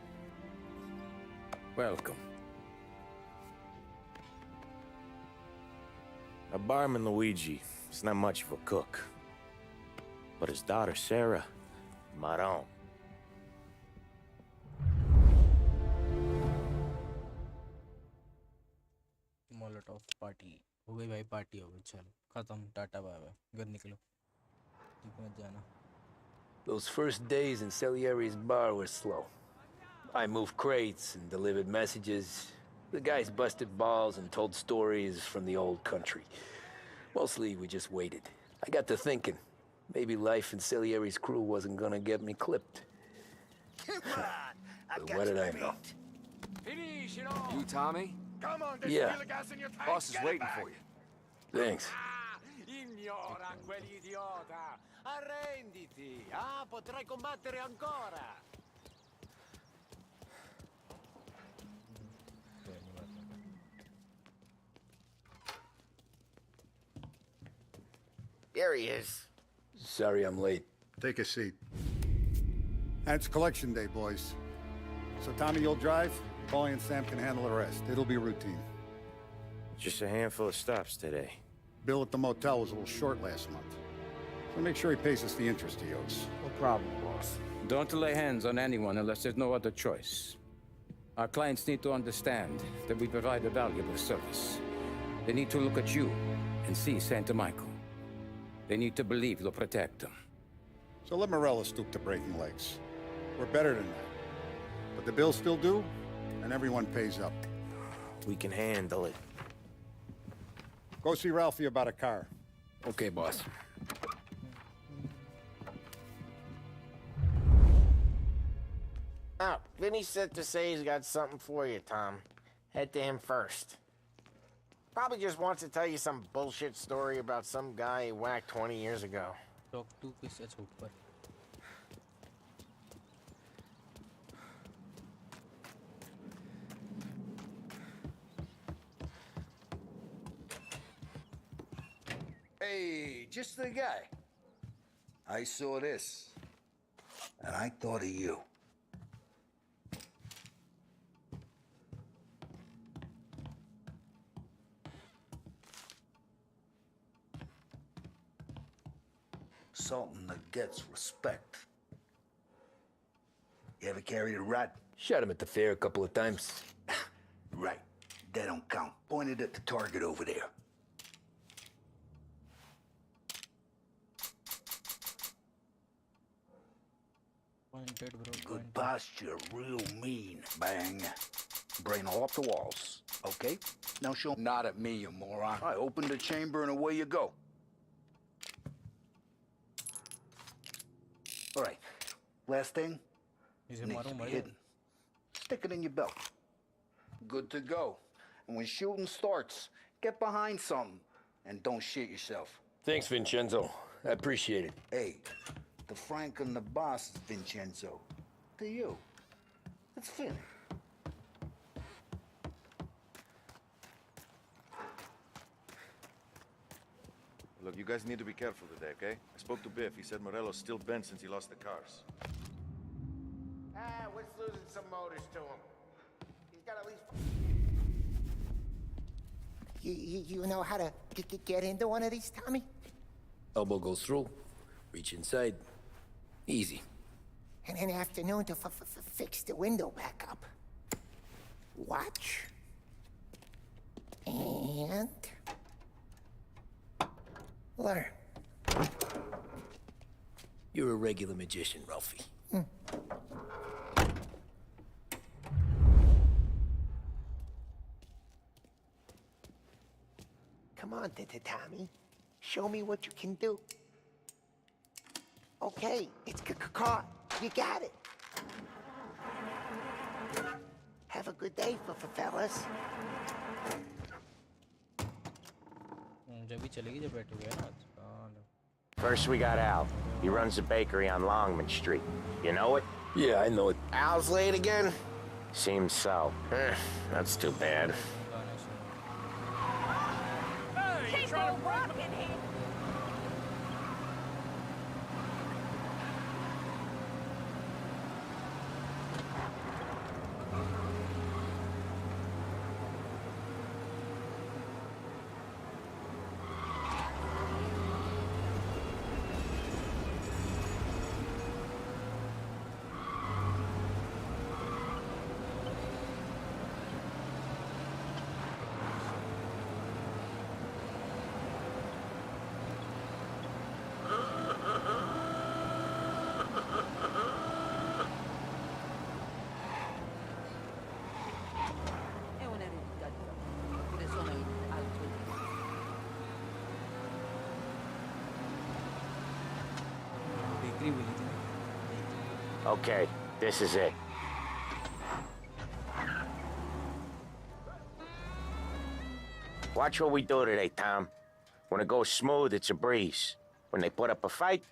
Welcome. A barman Luigi is not much of a cook. But his daughter Sarah, Maron. Molotov party हो गई भाई, party हो गई, चलो खत्म, tata bye bye, घर निकलो, ठीक मत जाना. Those first days in Salieri's bar were slow. I moved crates and delivered messages. The guys busted balls and told stories from the old country. Mostly, we just waited. I got to thinking, maybe life in Salieri's crew wasn't gonna get me clipped. Come on, But what did I know? Finish it all! You, Tommy? Come on, Yeah. gas in your tank. Boss is waiting for you. Thanks. Ignora quell'idiota! Arrenditi! Ah, potrai combattere ancora! There he is. Sorry I'm late. Take a seat. And it's collection day, boys. So Tommy, you'll drive. Paulie and Sam can handle the rest. It'll be routine. Just a handful of stops today. Bill at the motel was a little short last month. So make sure he pays us the interest he owes. No problem, boss. Don't lay hands on anyone unless there's no other choice. Our clients need to understand that we provide a valuable service. They need to look at you and see Santa Michael. They need to believe you'll protect them. So let Morello stoop to breaking legs. We're better than that. But the bill's still due, and everyone pays up. We can handle it. Go see Ralphie about a car. Okay, boss. Oh, Vinny said to say he's got something for you, Tom. Head to him first. Probably just wants to tell you some bullshit story about some guy he whacked 20 years ago. Talk to किस छूट पर. Hey, just the guy. I saw this, and I thought of you. Something that gets respect. You ever carried a rat? Shot him at the fair a couple of times. Right. That don't count. Pointed at the target over there. Pointed, bro. Good posture, real mean. Bang. Brain all off the walls. Okay? Now show not at me, you moron. I opened the chamber and away you go. All right. Last thing. Needs to be hidden. Stick it in your belt. Good to go. And when shooting starts, get behind something and don't shit yourself. Thanks, Vincenzo. I appreciate it. Hey, the Frank and the boss is Vincenzo. To you. It's Finn. Look, you guys need to be careful today, okay? I spoke to Biff. He said Morello's still bent since he lost the cars. What's losing some motors to him? He's got at least... You know how to get into one of these, Tommy? Elbow goes through. Reach inside. Easy. And an afternoon to fix the window back up. Watch. And... learn. You're a regular magician, Ralphie. Come on, Tommy. Show me what you can do. Okay, it's caught. You got it. Have a good day, fellas. जब भी चलेगी जब बैठोगे ना First we got Al. He runs a bakery on Longman Street. You know it? Yeah, I know it. Al's late again? Seems so. That's too bad. Keep on rocking here. Okay, this is it. Watch what we do today, Tom. When it goes smooth, it's a breeze. When they put up a fight,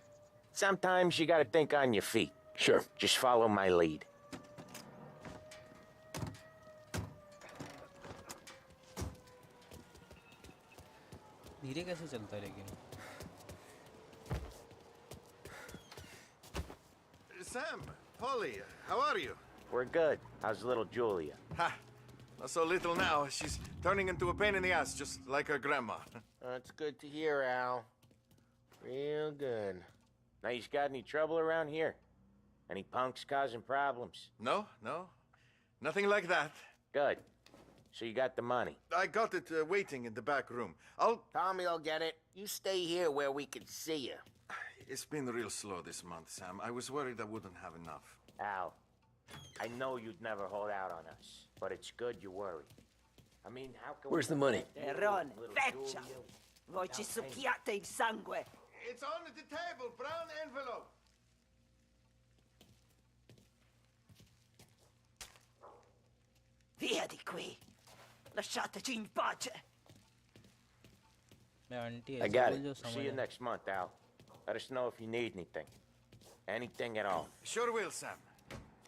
sometimes you gotta think on your feet. Sure. Just follow my lead. धीरे कैसे चलता है लेकिन Sam, Polly, how are you? We're good. How's little Julia? Ha! Not so little now. She's turning into a pain in the ass, just like her grandma. That's good to hear, Al. Real good. Now, you got any trouble around here? Any punks causing problems? No, no. Nothing like that. Good. So you got the money? I got it waiting in the back room. Tommy'll get it. You stay here where we can see you. It's been real slow this month, Sam. I was worried I wouldn't have enough. Al, I know you'd never hold out on us, but it's good you worry. I mean, how can Where's the money? Terron, feccia! Voi ci succhiate il sangue! It's on the table, brown envelope. Via di qui! Lasciateci in pace! I got it. See you next month, Al. Let us know if you need anything. Anything at all. Sure will, Sam.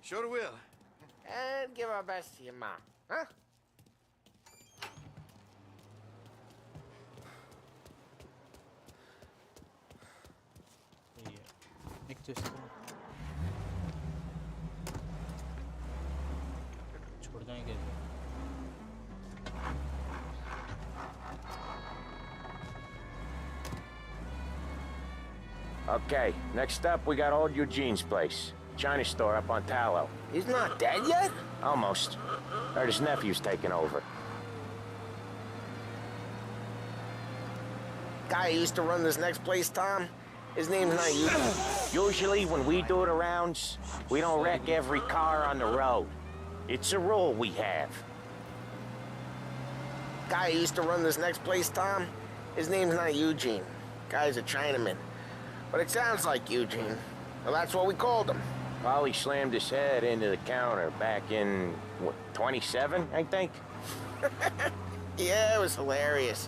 Sure will. And give our best to your mom, huh? एक तो इसको छोड़ जाएंगे Okay, next up we got old Eugene's place. China store up on Tallow. He's not dead yet? Almost. Heard his nephew's taking over. Guy who used to run this next place, Tom? His name's not you. Usually when we do the rounds, we don't wreck every car on the road. It's a rule we have. Guy who used to run this next place, Tom? His name's not Eugene. Guy's a Chinaman. But it sounds like Eugene. Well, that's what we called him. Polly slammed his head into the counter back in, what, 27, I think? Yeah, it was hilarious.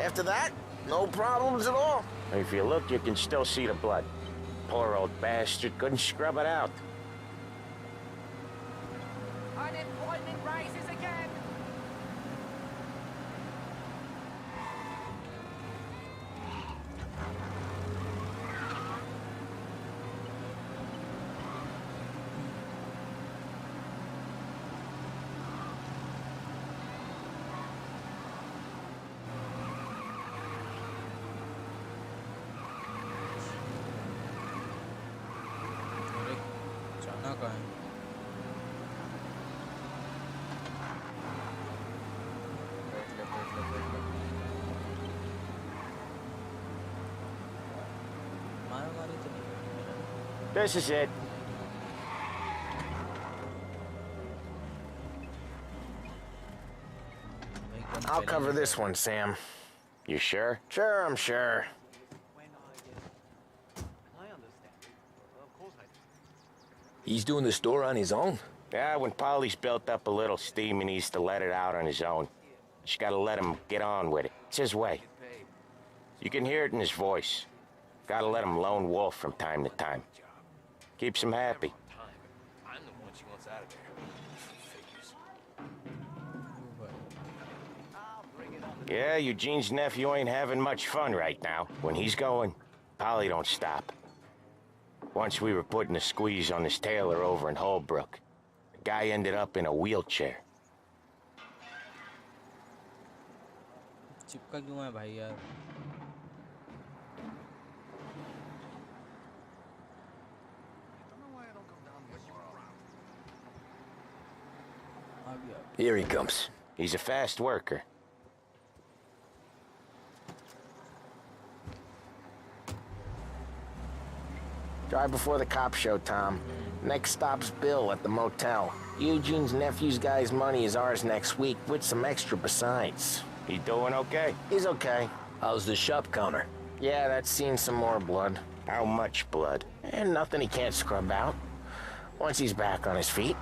After that, no problems at all. If you look, you can still see the blood. Poor old bastard couldn't scrub it out. Unemployment rises again! जाना कहाँ है मारा-मारी तो नहीं This is it. I'll cover this one, Sam. You sure? Sure, I'm sure. He's doing the store on his own? Yeah, when Polly's built up a little steam, he needs to let it out on his own. Just gotta let him get on with it. It's his way. You can hear it in his voice. Gotta let him lone wolf from time to time. Keeps him happy. I'm the one she wants out of there. Yeah, Eugene's nephew ain't having much fun right now. When he's going, Polly don't stop. Once we were putting a squeeze on this tailor over in Holbrook. The guy ended up in a wheelchair. चिपका क्यों है भाई यार? Here he comes. He's a fast worker. Drive before the cop show, Tom. Next stop's Bill at the motel. Eugene's nephew's guy's money is ours next week, with some extra besides. He doing okay? He's okay. How's the shop counter? Yeah, that's seen some more blood. How much blood? And nothing he can't scrub out. Once he's back on his feet.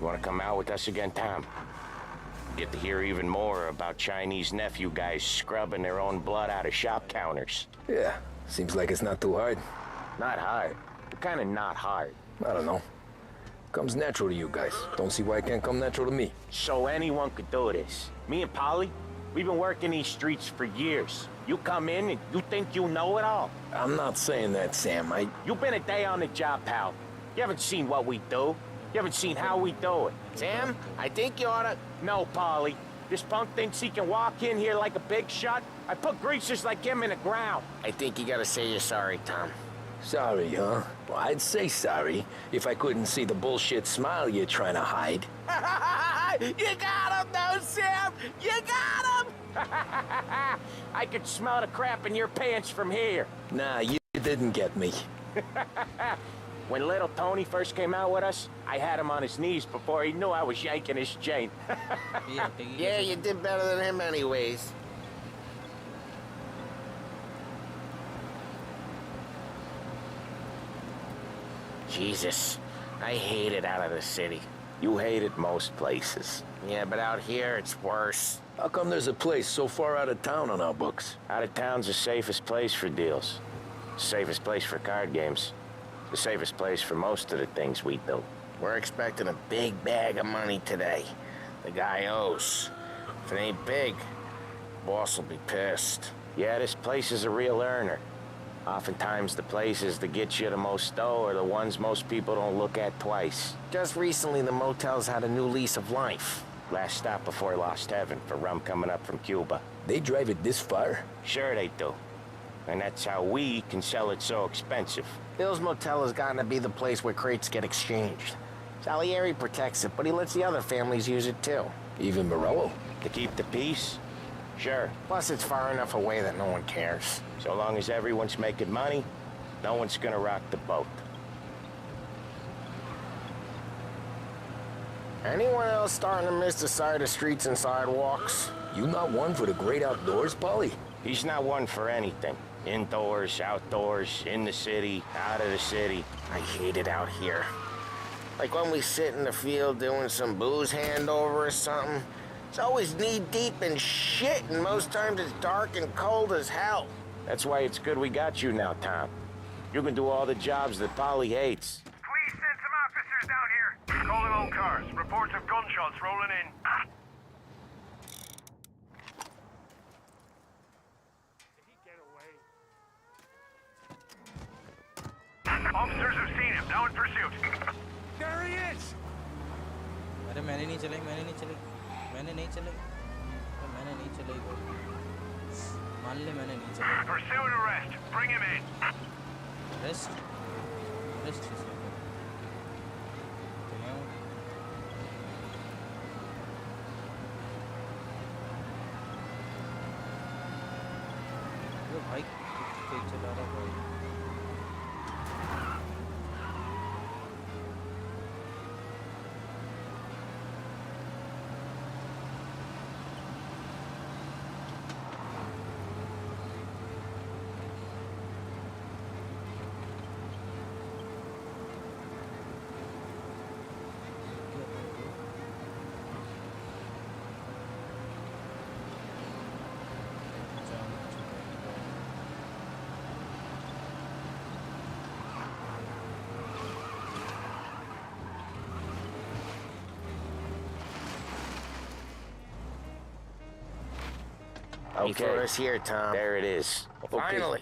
You want to come out with us again, Tom? Get to hear even more about Chinese nephew guys scrubbing their own blood out of shop counters. Yeah, seems like it's not too hard. Not hard. Kind of not hard. I don't know. Comes natural to you guys. Don't see why it can't come natural to me. So anyone could do this. Me and Polly, we've been working these streets for years. You come in and you think you know it all. I'm not saying that, Sam. You've been a day on the job, pal. You haven't seen what we do. You haven't seen how we do it. Sam, I think you oughta... No, Polly. This punk thinks he can walk in here like a big shot. I put greasers like him in the ground. I think you gotta say you're sorry, Tom. Sorry, huh? Well, I'd say sorry if I couldn't see the bullshit smile you're trying to hide. You got him, though, Sam! You got him! I could smell the crap in your pants from here. Nah, you didn't get me. When little Tony first came out with us, I had him on his knees before he knew I was yanking his chain. Yeah, you did better than him anyways. Jesus, I hate it out of the city. You hate it most places. Yeah, but out here, it's worse. How come there's a place so far out of town on our books? Out of town's the safest place for deals. Safest place for card games. The safest place for most of the things we do. We're expecting a big bag of money today. The guy owes. If it ain't big, boss will be pissed. Yeah, this place is a real earner. Oftentimes the places that get you the most dough are the ones most people don't look at twice. Just recently, the motel's had a new lease of life. Last stop before Lost Heaven for rum coming up from Cuba. They drive it this far? Sure they do. And that's how we can sell it so expensive. Bill's Motel has gotten to be the place where crates get exchanged. Salieri protects it, but he lets the other families use it too. Even Morello? To keep the peace? Sure. Plus, it's far enough away that no one cares. So long as everyone's making money, no one's gonna rock the boat. Anyone else starting to miss the side of streets and sidewalks? You not one for the great outdoors, Polly? He's not one for anything. Indoors, outdoors, in the city, out of the city. I hate it out here. Like when we sit in the field doing some booze handover or something. It's always knee-deep in shit, and most times it's dark and cold as hell. That's why it's good we got you now, Tom. You can do all the jobs that Polly hates. Please send some officers down here. Calling all cars. Reports of gunshots rolling in. Officers have seen him. Now in pursuit. There he is! अरे मैंने नहीं चलाई मैंने नहीं चलाई मान ले मैंने नहीं चलाई Pursue and arrest. Bring him in. Arrest भाई तेज चला रहा भाई Wait for us here, Tom. There it is. Finally.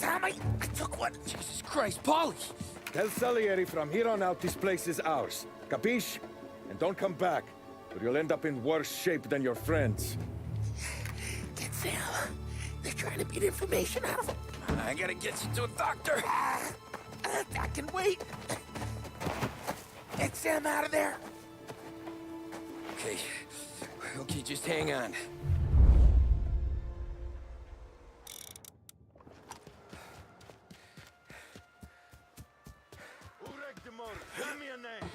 I took one. Jesus Christ, Paulie! Tell Salieri from here on out this place is ours. Capiche? And don't come back, or you'll end up in worse shape than your friends. Get Sam. They're trying to beat information out of him. I gotta get you to a doctor. I can wait. Get Sam out of there. Okay, just hang on. Give me a name.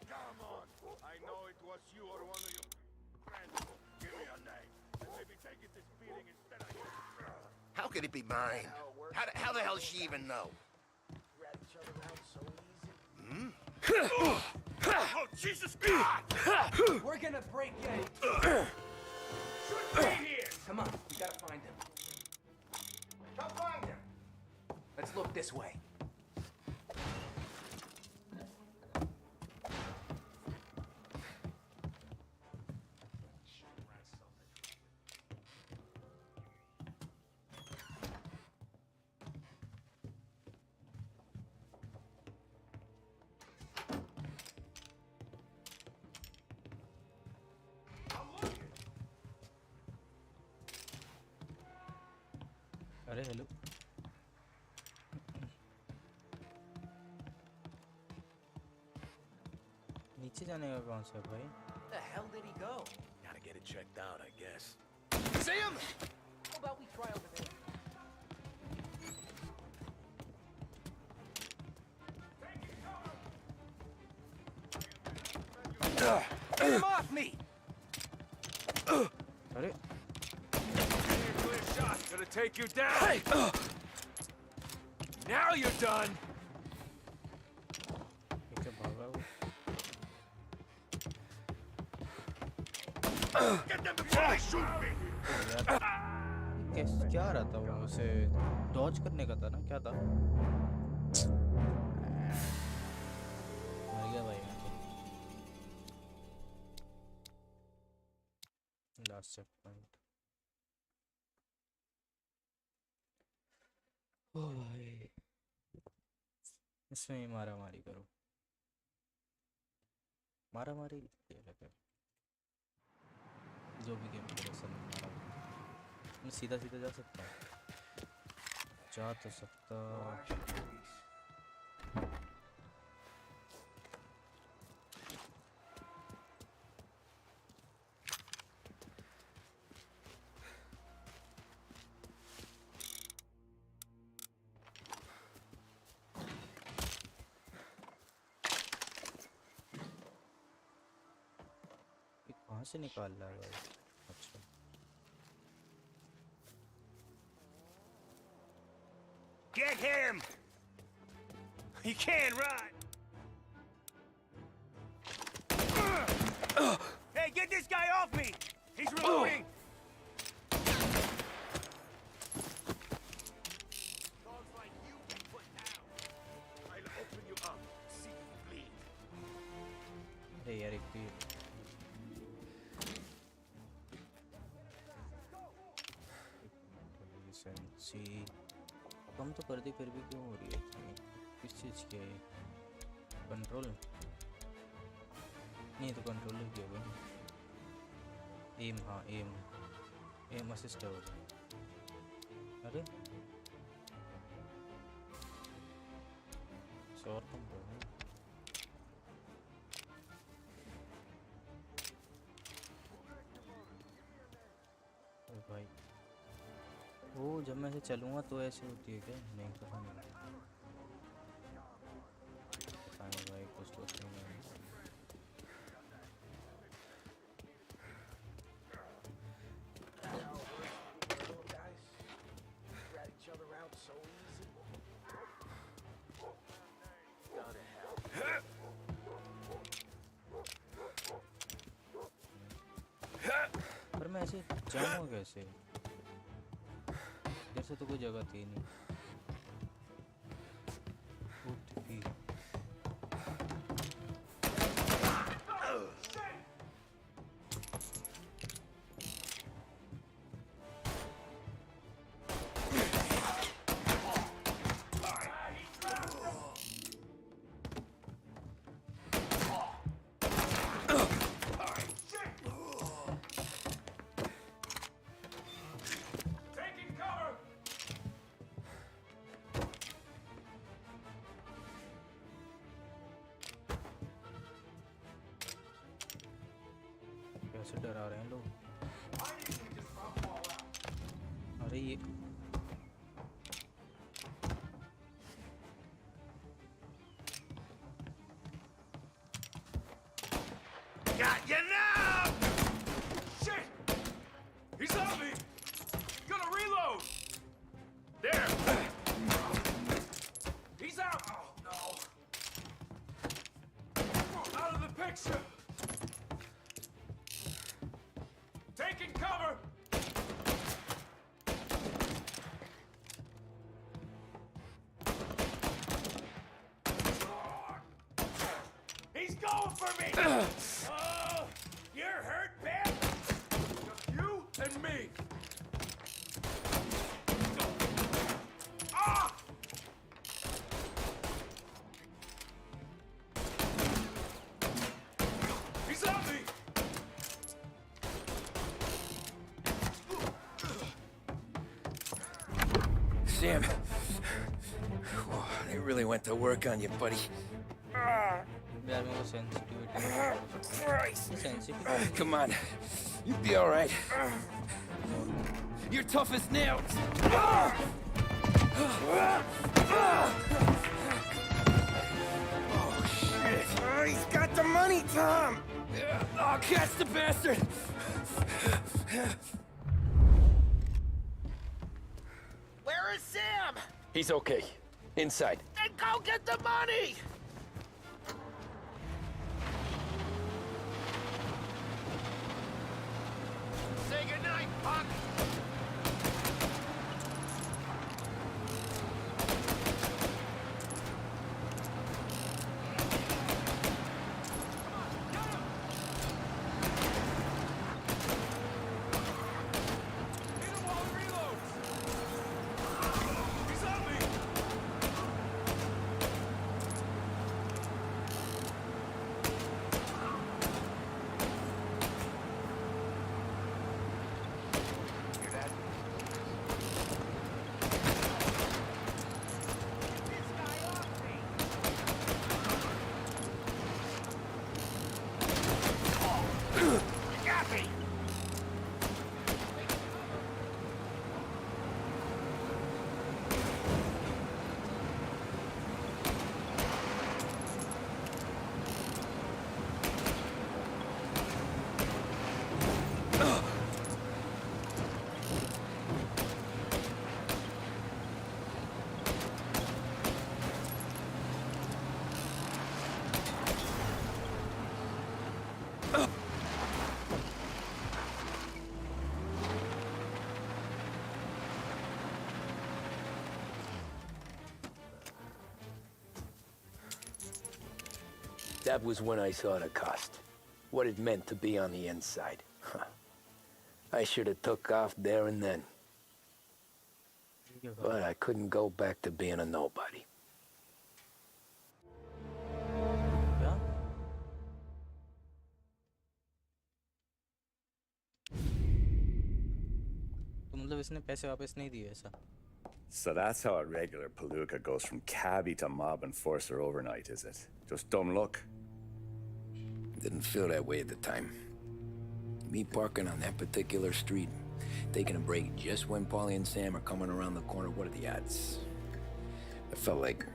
Come on. I know it was you or one of your friends. Give me a name. And maybe take it this beating instead of you. How could it be mine? How the hell does she even know? Oh, Jesus God! We're gonna break in. Should be here! Come on, we gotta find him. Come find him. Let's look this way. अरे hello नीचे जाने का कौन सा भाई? Where the hell did he go? Gotta get it checked out, I guess. Sam! How about we try over there? Get him off me! अरे Clear shot. Gonna take you down. Now you're done. क्या भागा वो? Get them before they shoot me. क्या रहा था वो? उसे Dodge करने का था ना? क्या था? मर गया भाई मैं तो। Last check point. ओ भाई इसमें ही मारा मारी करो। मारा मारी ये लगे जो भी गेम करो सब मारा मैं सीधा सीधा जा सकता हूँ जा तो सकता कहाँ से निकाल रहा है भाई? अच्छा Get him. He can't run. Hey, get this guy off me. He's reloading. Dogs like you get put down. I'll open you up. See you bleed. अरे यार एक भी सी कम तो कर दी फिर भी क्यों हो रही है? किस चीज़ की है ये? कंट्रोल नहीं तो कंट्रोलर की होगा। एम हाँ एम असिस्ट है वो। अरे और कम कर भाई वो जब मैं ऐसे चलूँगा तो ऐसे होती है क्या? नहीं पता नहीं भाई कुछ तो नहीं है। Rat each other out पर मैं ऐसे जाऊंगा कैसे? इधर से तो कोई जगह थी नहीं। कैसे डरा रहे हैं लोग? अरे ये Got you now! Shit! He's on me! Gonna reload! There! He's out! Oh, no! Out of the picture! Taking cover! He's going for me! Oh, you're hurt bad! Just you and me! Ah! He's on me! Sam. Whoa, they really went to work on you, buddy. यार मेरे को sensitivity sensitivity Come on. You'll be all right. You're tough as nails. Oh, shit. Oh, he's got the money, Tom. Oh, catch the bastard. Where is Sam? He's okay. Inside. Then go get the money! Say goodnight, punk! That was when I saw the cost. What it meant to be on the inside. Huh. I should have took off there and then. But I couldn't go back to being a nobody. तो मतलब इसने पैसे वापस नहीं दिए ऐसा? So that's how a regular palooka goes from cabbie to mob enforcer overnight, is it? Just dumb luck? Didn't feel that way at the time. Me parking on that particular street, taking a break just when Paulie and Sam are coming around the corner, what are the odds? I felt like,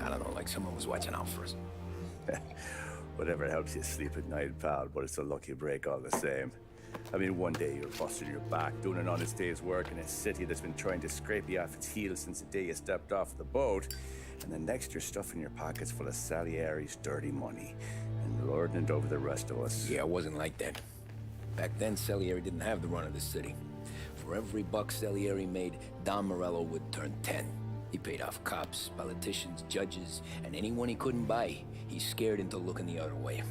I don't know, like someone was watching out for us. Whatever helps you sleep at night, pal, but it's a lucky break all the same. I mean, one day you're busting your back, doing an honest day's work in a city that's been trying to scrape you off its heels since the day you stepped off the boat, and then next you're stuffing your pockets full of Salieri's dirty money and lording it over the rest of us. Yeah, it wasn't like that. Back then, Salieri didn't have the run of the city. For every buck Salieri made, Don Morello would turn 10. He paid off cops, politicians, judges, and anyone he couldn't buy, he scared into looking the other way.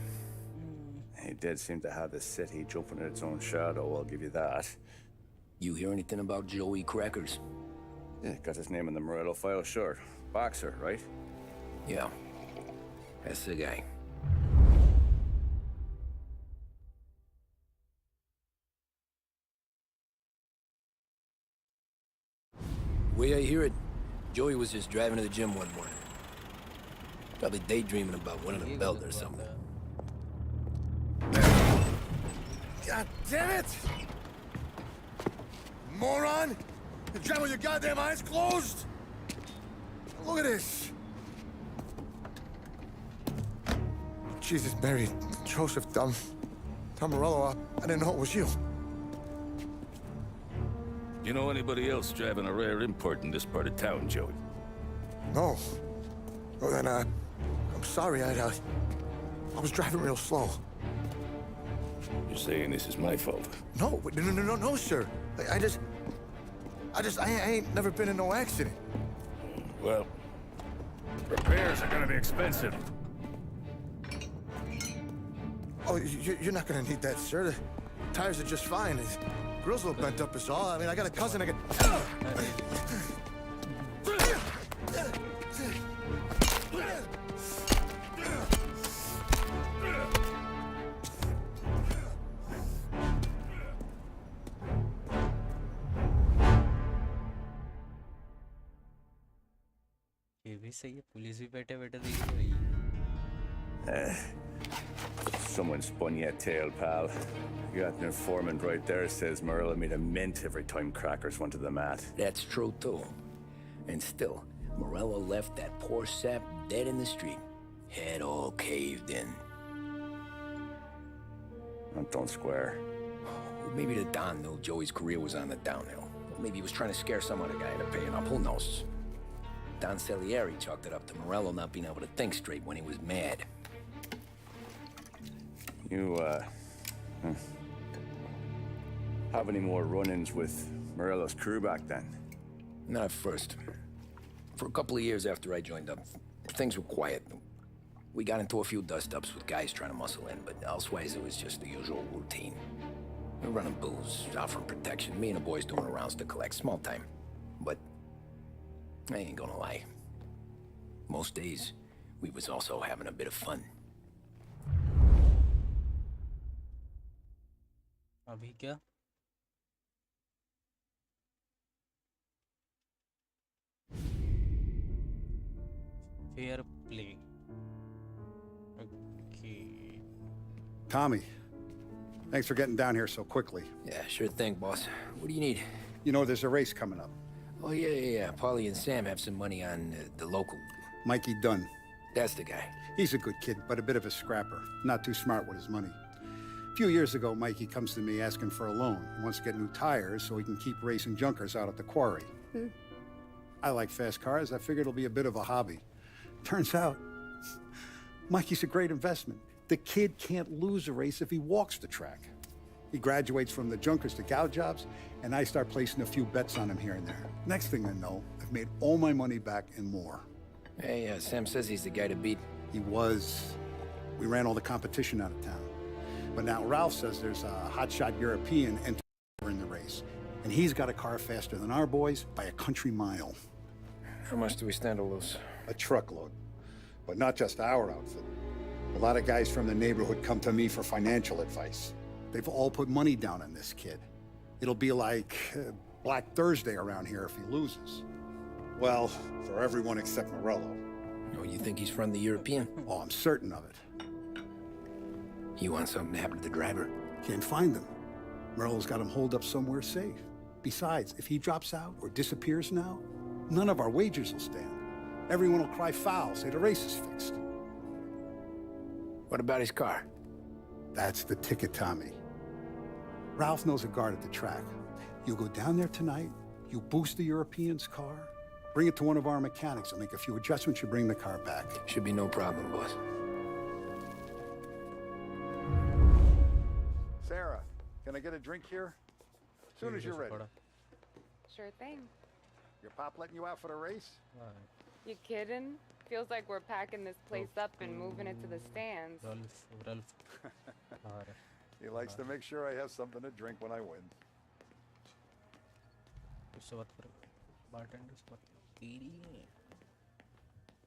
He did seem to have the city jumping in its own shadow, I'll give you that. You hear anything about Joey Crackers? Yeah, got his name in the Morello file, sure. Boxer, right? Yeah, that's the guy. The way I hear it, Joey was just driving to the gym one morning. Probably daydreaming about winning a belt or something. God damn it! Moron! You're driving with your goddamn eyes closed! Look at this! Jesus, Mary, Joseph, Tom Morello, I didn't know it was you. You know anybody else driving a rare import in this part of town, Joey? No. Well then, I'm sorry, I was driving real slow. You're saying this is my fault? No, no, sir. I ain't never been in no accident. Well, repairs are gonna be expensive. Oh, you're not gonna need that, sir. The tires are just fine. The grill's a little bent up is all. I mean, I got a cousin I can... ये भी सही है police भी बैठे बैठे देख रही है Someone spun you a tail, pal. You got an informant right there says Morello made a mint every time Crackers went to the mat. That's true, too. And still, Morello left that poor sap dead in the street. Head all caved in. Don't square. Maybe the Don knew Joey's career was on the downhill. Maybe he was trying to scare some other guy into paying up. Who knows? Don Salieri chalked it up to Morello not being able to think straight when he was mad. You, have any more run-ins with Morello's crew back then? Not at first. For a couple of years after I joined up, things were quiet. We got into a few dust-ups with guys trying to muscle in, but elsewise it was just the usual routine. We were running booze, offering protection, me and the boys doing rounds to collect, small time. But I ain't gonna lie. Most days, we was also having a bit of fun. अभी क्या fair play. Okay. Tommy, thanks for getting down here so quickly. Yeah, sure thing, boss. What do you need? You know, there's a race coming up. Oh, yeah. Paulie and Sam have some money on the local. Mikey Dunn. That's the guy. He's a good kid, but a bit of a scrapper. Not too smart with his money. A few years ago, Mikey comes to me asking for a loan. He wants to get new tires so he can keep racing junkers out at the quarry. I like fast cars. I figured it'll be a bit of a hobby. Turns out, Mikey's a great investment. The kid can't lose a race if he walks the track. He graduates from the junkers to gal jobs, and I start placing a few bets on him here and there. Next thing I know, I've made all my money back and more. Hey, Sam says he's the guy to beat. He was. We ran all the competition out of town. But now Ralph says there's a hotshot European entering in the race. And he's got a car faster than our boys by a country mile. How much do we stand to lose? A truckload. But not just our outfit. A lot of guys from the neighborhood come to me for financial advice. They've all put money down on this kid. It'll be like Black Thursday around here if he loses. Well, for everyone except Morello. Oh, you think he's from the European? Oh, I'm certain of it. You want something to happen to the driver? Can't find them. Morello's got him holed up somewhere safe. Besides, if he drops out or disappears now, none of our wagers will stand. Everyone will cry foul, say the race is fixed. What about his car? That's the ticket, Tommy. Ralph knows a guard at the track. You go down there tonight, you boost the European's car, bring it to one of our mechanics, and make a few adjustments, you bring the car back. Should be no problem, boss. Sarah, Can I get a drink here? As soon as you're ready. Sure thing. Your pop letting you out for the race? You kidding? Feels like we're packing this place up and moving it to the stands. He likes to make sure I have something to drink when I win.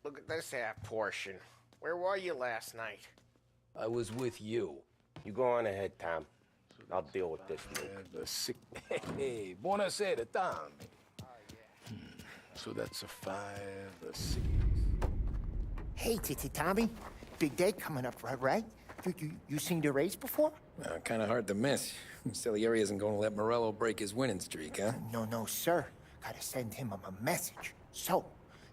Look at this half portion. Where were you last night? I was with you. You go on ahead, Tom. I'll deal with this, Luke. Hey, buonasera, Tom. So that's a 5, a 6. Hey, Tommy. Big day coming up, right? You seen the race before? Kind of hard to miss. Salieri isn't going to let Morello break his winning streak, huh? No, sir. Gotta send him a message. So,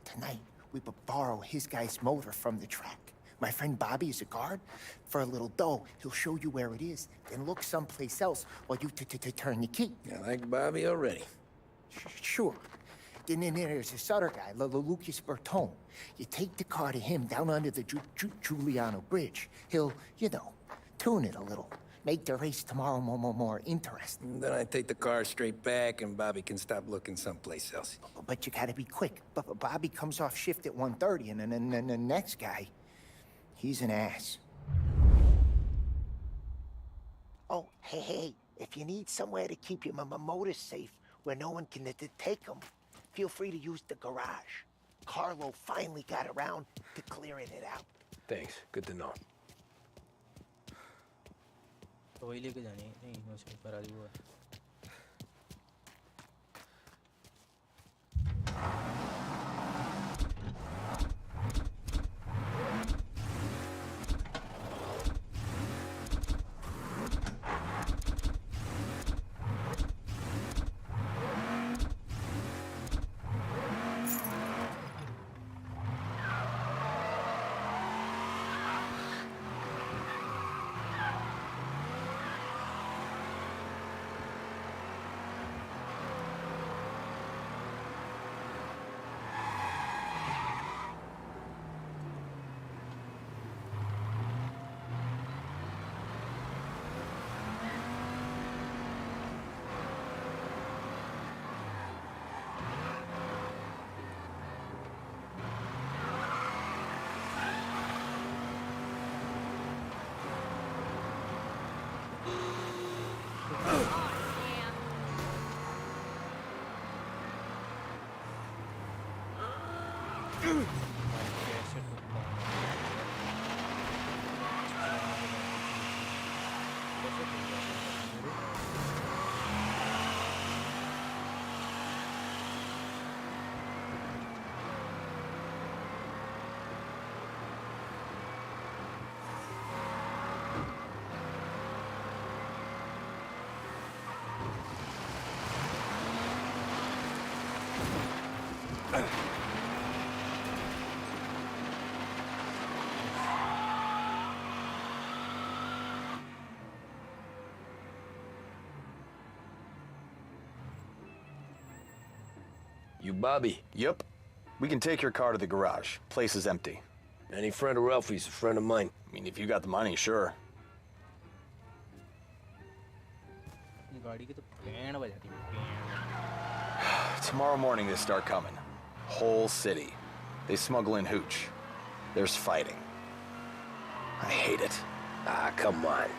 tonight, we will borrow his guy's motor from the track. My friend Bobby is a guard. For a little dough, he'll show you where it is, then look someplace else while you turn your key. I like Bobby already. Sure. Then there's this other guy, Lucas Bertone. You take the car to him down under the Giuliano Bridge. He'll, tune it a little. Make the race tomorrow more interesting. Then I take the car straight back and Bobby can stop looking someplace else. But you gotta be quick. Bobby comes off shift at 1:30, and then the next guy, he's an ass. Oh, hey, if you need somewhere to keep your motor safe where no one can take them, feel free to use the garage. Carlo finally got around to clearing it out. Thanks. Good to know. तो वही लेके जानी है नहीं नौशेर पर आदि वो You Bobby? Yep. We can take your car to the garage. Place is empty. Any friend of Ralphie's a friend of mine. I mean, if you got the money, sure. गाड़ी की तो बैंड बजाती है Tomorrow morning they start coming. Whole city. They smuggle in hooch. There's fighting. I hate it. Ah, come on.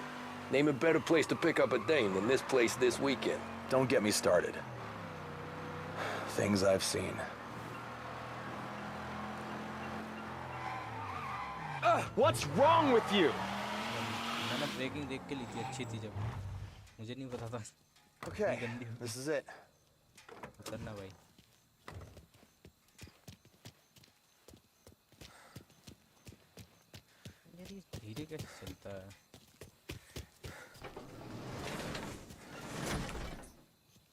Name a better place to pick up a dame than this place this weekend. Don't get me started. Things I've seen. What's wrong with you? मैंने breaking देख के ली थी अच्छी थी जब मुझे नहीं पता था Okay, this is it. उतरना भाई यार ये धीरे कैसे चलता है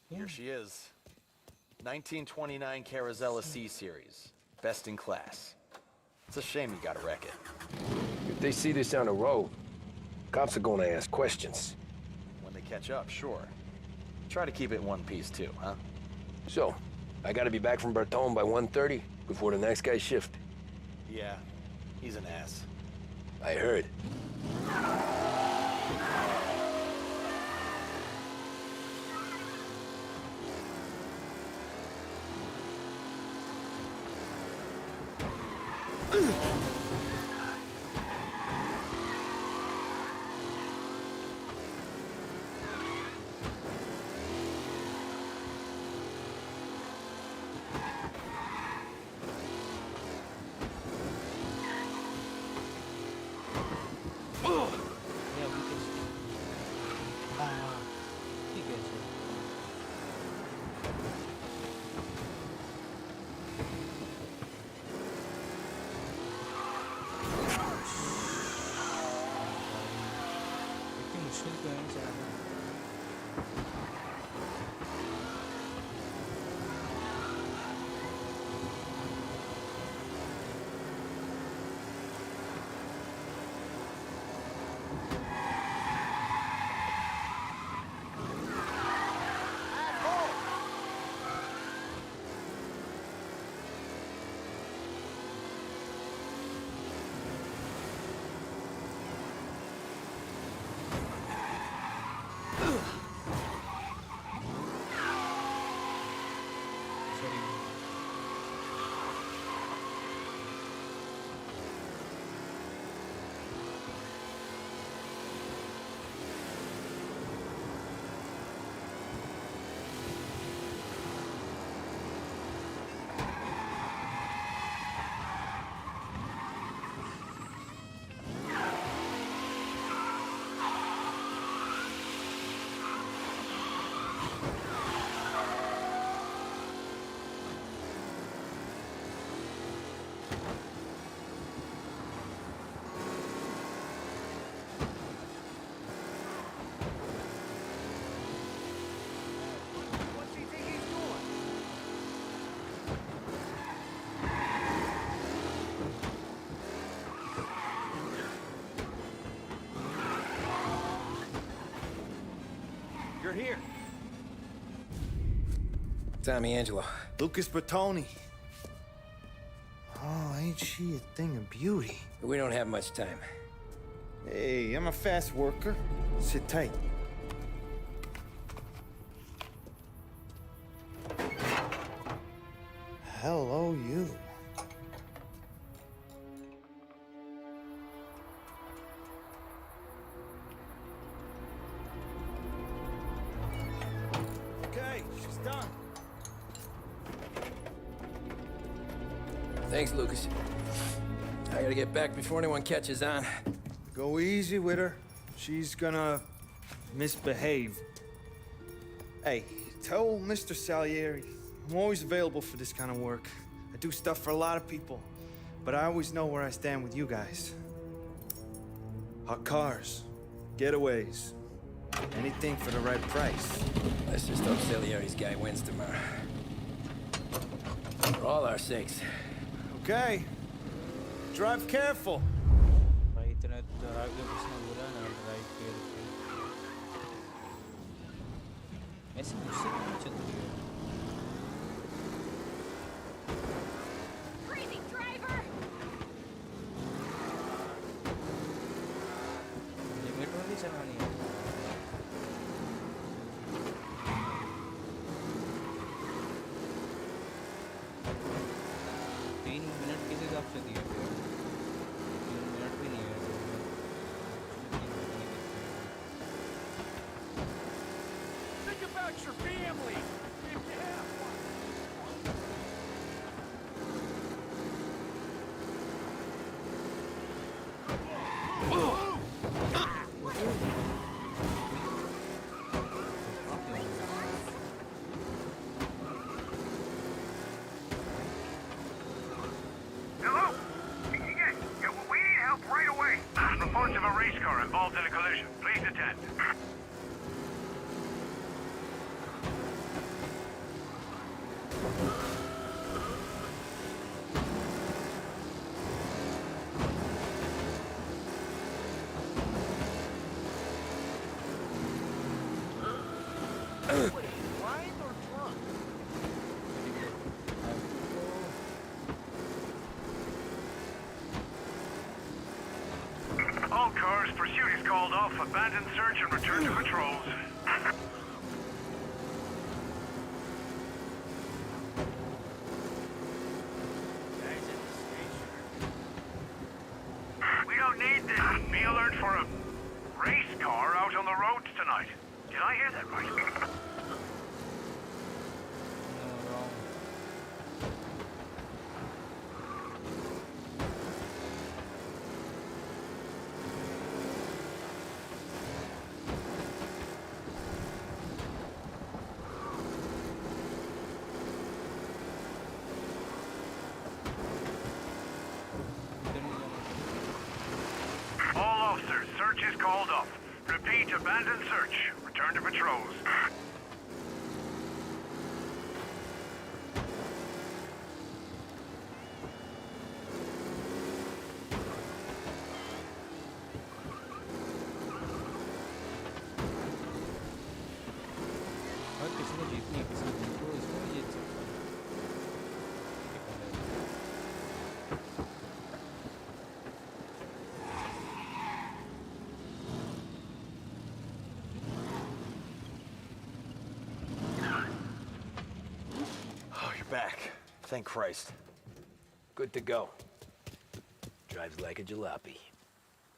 Here she is. 1929 Carazella C Series. Best in class. It's a shame you gotta wreck it. If they see this on the road, cops are gonna ask questions. When they catch up, sure. Try to keep it in one piece too, huh? So, I gotta be back from Bertone by 1:30 before the next guy's shift. Yeah, he's an ass. I heard. yun sa ano. You're here. Tommy Angelo. Lucas Bertoni. Oh, ain't she a thing of beauty? We don't have much time. Hey, I'm a fast worker. Sit tight. Hello, you. Okay, she's done. Thanks, Lucas. I gotta get back before anyone catches on. Go easy with her. She's gonna misbehave. Hey, tell Mr. Salieri I'm always available for this kind of work. I do stuff for a lot of people, but I always know where I stand with you guys. Hot cars, getaways, anything for the right price. Let's just hope Salieri's guy wins tomorrow. For all our sakes. Okay. Drive careful. भाई इतना आगे घुसना बुरा ना drive करके ऐसे मुझसे नहीं चलती है Crazy driver! लिमिट में भी चलानी है 3 मिनट किस हिसाब से दिए 3 मिनट भी नहीं है Think about your family. If you have Hello? Yes, we need help right away. Reports of a race car involved in a collision. Please attend. All cars, pursuit is called off. Abandon search and return to patrols. We don't need this. Be alert for a race car out on the roads tonight. Did I hear that right? All officers, search is called off. Repeat, Abandon search. Return to patrols. और किसी को जीतनी है, किसी को इसको भी जीत सकता है। Oh, you're back. Thank Christ. Good to go. Drives like a jalopy.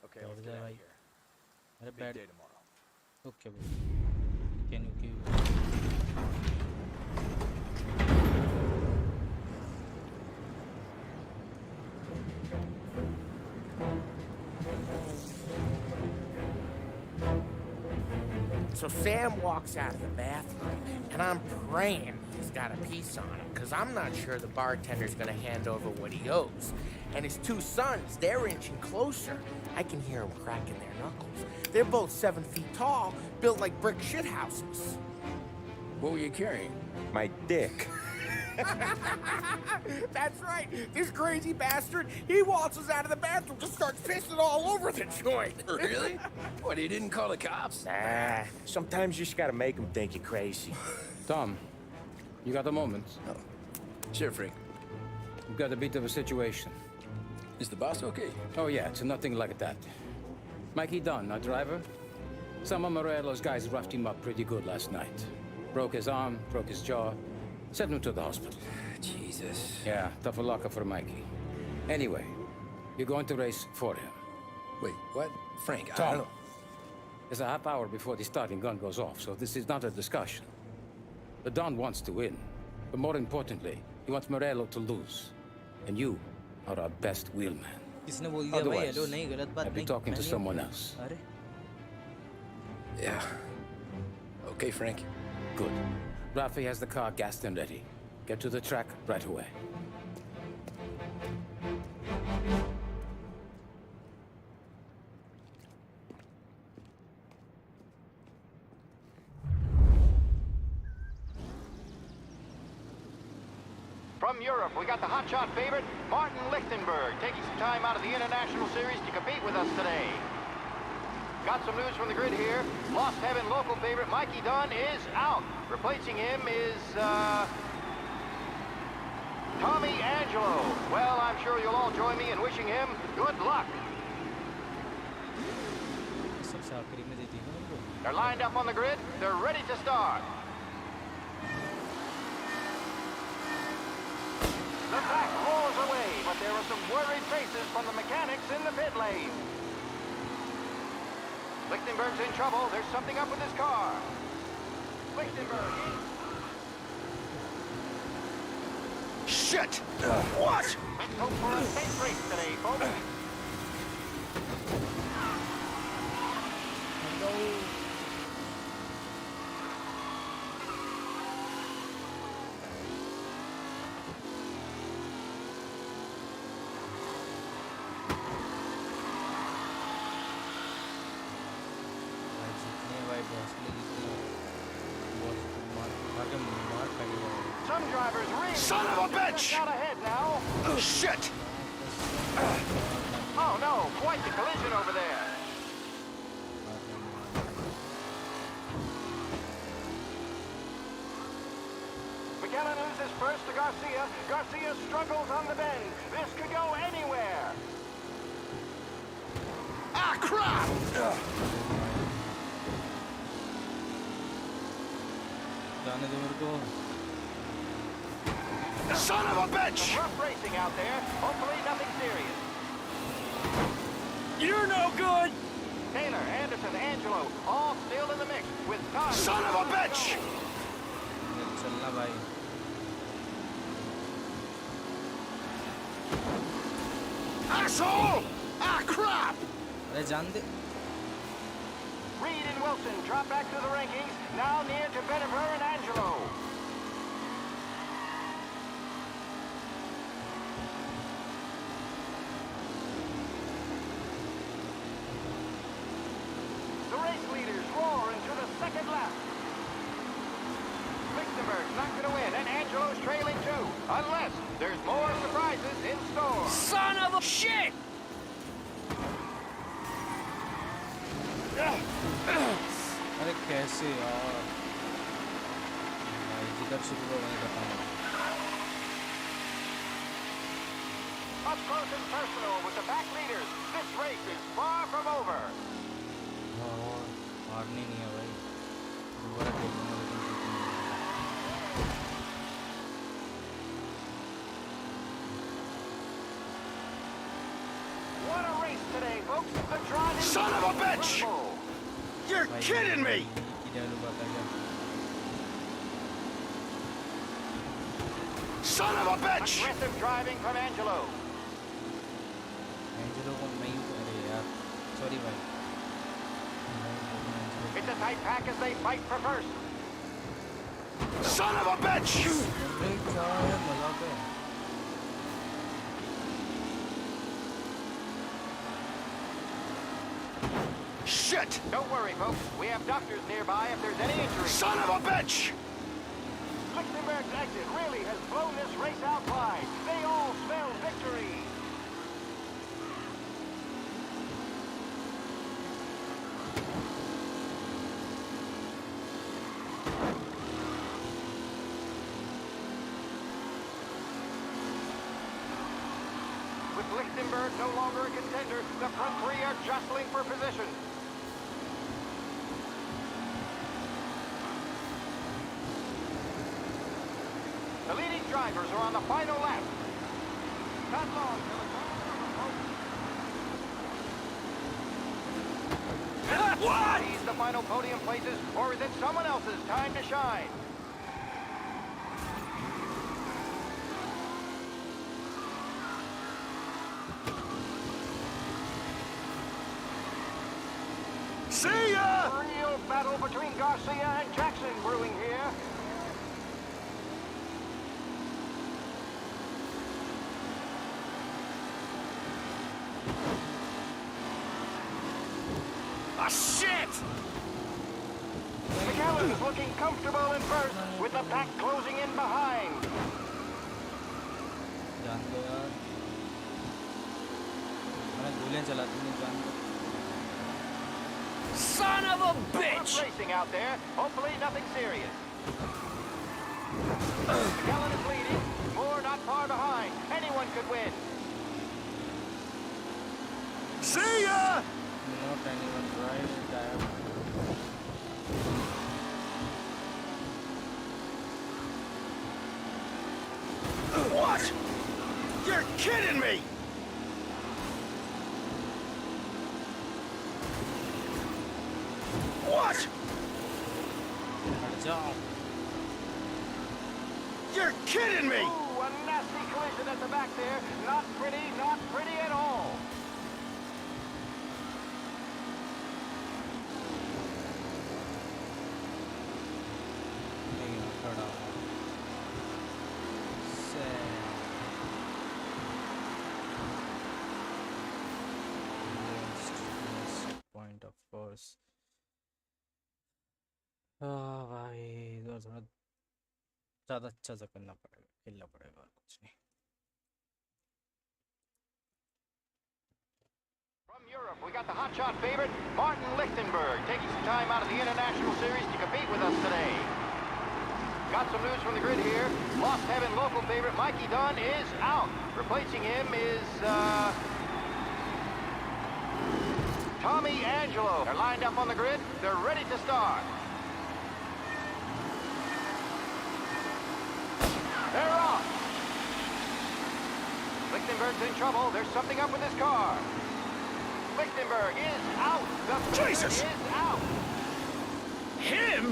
Okay, let's get out of here. अरे Big bad day tomorrow. Okay भाई can you So Sam walks out of the bathroom, and I'm praying he's got a piece on him, because I'm not sure the bartender's going to hand over what he owes. And his two sons, they're inching closer. I can hear them cracking their knuckles. They're both 7 feet tall, built like brick shithouses. What were you carrying? My dick. That's right. This crazy bastard, he waltzes out of the bathroom, just starts pissing all over the joint. Really? What, he didn't call the cops? Nah, sometimes you just gotta make them think you're crazy. Tom, you got a moment? Oh. Sure, Frank. We've got a bit of a situation. Is the boss okay? Oh yeah, it's nothing like that. Mikey Dunn, our driver. Some of Morello's guys roughed him up pretty good last night. Broke his arm, broke his jaw. Sent him to the hospital. Jesus. Yeah, tough luck for Mikey. Anyway, you're going to race for him. Wait, what? Frank, I Tom, don't... there's a half hour before the starting gun goes off, so this is not a discussion. The Don wants to win, but more importantly, he wants Morello to lose. And you are our best wheelman. किसने बोल दिया भाई hello नहीं गलत बात I'll be नहीं talking to someone else. अरे Yeah. Okay, Frank. Good. Rafi has the car gassed and ready. Get to the track right away. From Europe, we got the hotshot favorite, Martin Lichtenberg, taking some time out of the International Series to compete with us today. Got some news from the grid here. Lost Heaven local favorite Mikey Dunn is out. Replacing him is, Tommy Angelo. Well, I'm sure you'll all join me in wishing him good luck. सबसे आखिरी में देती है ना उनको They're lined up on the grid. They're ready to start. The pack rolls away, but there are some worried faces from the mechanics in the pit lane. Lichtenberg's in trouble. There's something up with his car. Lichtenberg. Shit! What? Let's hope for a safe race today, folks. Some drivers really... Son of a bitch! Out ahead now. Shit! Oh no, quite the collision over there. McKellen loses first to Garcia. Garcia struggles on the bend. This could go anywhere. Ah, crap! जाने दो मेरे को Son of a bitch! Some rough racing out there. Hopefully nothing serious. You're no good! Taylor, Anderson, Angelo, all still in the mix with time. Son of a bitch! चलना भाई Asshole! Ah, crap! अरे जान दे Reed and Wilson drop back to the rankings, now near to Benifer and Angelo. The race leaders roll Shit! अरे कैसे यार भाई जिधर शुरू हुआ वहीं बताऊँ Up close and personal with the back leaders. This race is far from over. और हारनी नहीं है भाई दोबारा देखूंगा लेकिन जीतूंगा What a race today, folks. The drive is Son of a bitch! You're kidding me! Son of a bitch! Aggressive driving from Angelo. Angelo को नहीं अरे यार सॉरी भाई It's a tight pack as they fight for first. Son of a bitch! अरे क्या है मजाक है Shit! Don't worry, folks. We have doctors nearby if there's any injury. Son of a bitch! Lichtenberg's exit really has blown this race out wide. They all smell victory. With Lichtenberg no longer a contender, the front three are jostling for position. The leading drivers are on the final lap. Not long till it's over. What? These the final podium places, or is it someone else's time to shine? See ya! Real battle between Garcia and Jackson brewing here. Ah, shit! McAllen is looking comfortable in first, with the pack closing in behind. जान दो यार मैंने गोलियां चलाती नहीं जान दो Son of a bitch! Racing out there. Hopefully nothing serious. McAllen is leading. Moore not far behind. Anyone could win. See ya! Not anyone right there. What? You're kidding me! What? You're kidding me! Ooh, a nasty collision at the back there. Not pretty at all. Point of course. भाई इधर थोड़ा ज़्यादा अच्छा सा करना पड़ेगा खेलना पड़ेगा और कुछ नहीं From Europe, we got the hotshot favorite, Martin Lichtenberg, taking some time out of the International Series to compete with us today. Got some news from the grid here. Lost Heaven local favorite Mikey Dunn is out. Replacing him is, Tommy Angelo. They're lined up on the grid. They're ready to start. They're off. Lichtenberg's in trouble. There's something up with his car. Lichtenberg is out. The favorite is out. Him?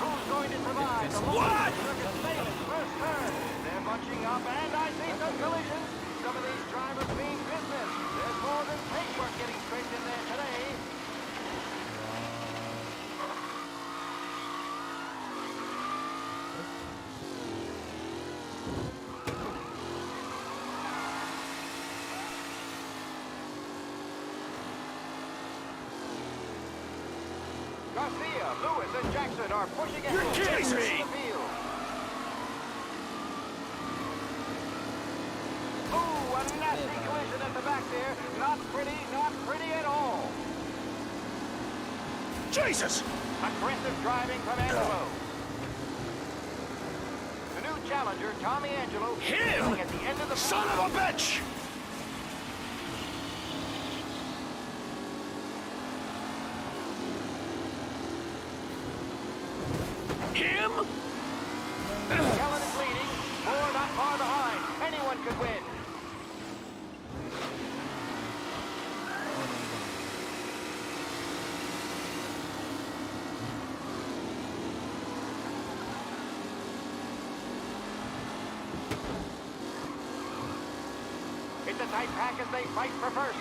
Who's going to survive? What? First turn. They're bunching up, and I see some collisions. Some of these drivers mean business. There's more than paintwork getting scraped in there today. Garcia, Lewis, and Jackson are pushing ahead. You're kidding me! The field. nasty collision at the back there. Not pretty at all. Jesus! Aggressive driving from Angelo. The new challenger, Tommy Angelo, Him! at the end of the Son of a bitch! Him? Kellen is leading. Moore not far behind. Anyone could win. It's a tight pack as they fight for first.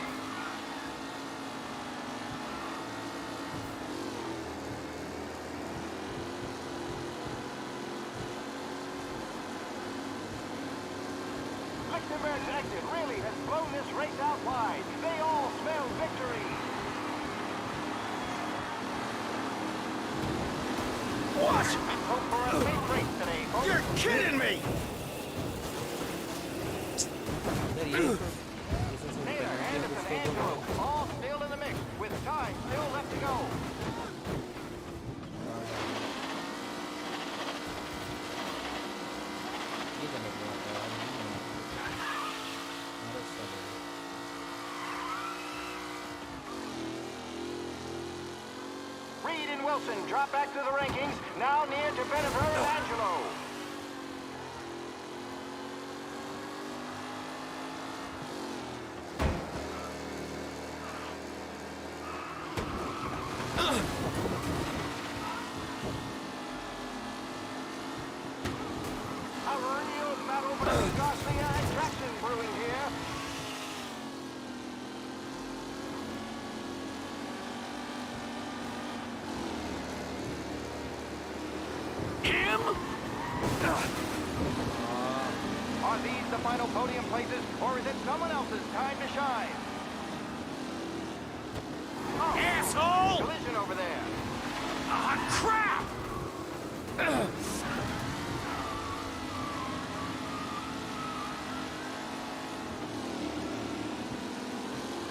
Lichtenberg's exit really has blown this race out wide. They all smell victory. What? Let's hope for a safe race today, folks. You're kidding me! Taylor, Anderson, Angelo, all still in the mix, with time still left to go. Reed and Wilson drop back to the rankings, now near to Bennifer and Angelo. A real battle between Garcia and Jackson brewing here. Him? Are these the final podium places, or is it someone else's time to shine? Oh, asshole! Collision over there. Ah, crap!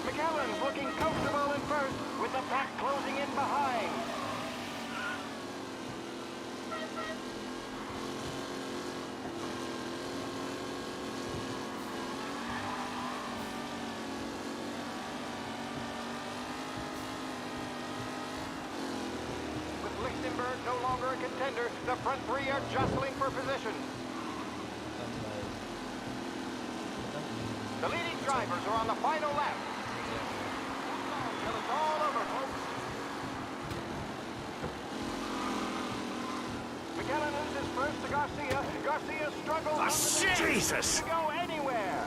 McAllen's looking comfortable in first, with the pack closing in behind. With Lichtenberg no longer a contender, the front three are jostling for position. The leading drivers are on the final lap. Till it's all over, folks. McAllen loses first to Garcia. Garcia struggles Ah, Jesus! to go anywhere.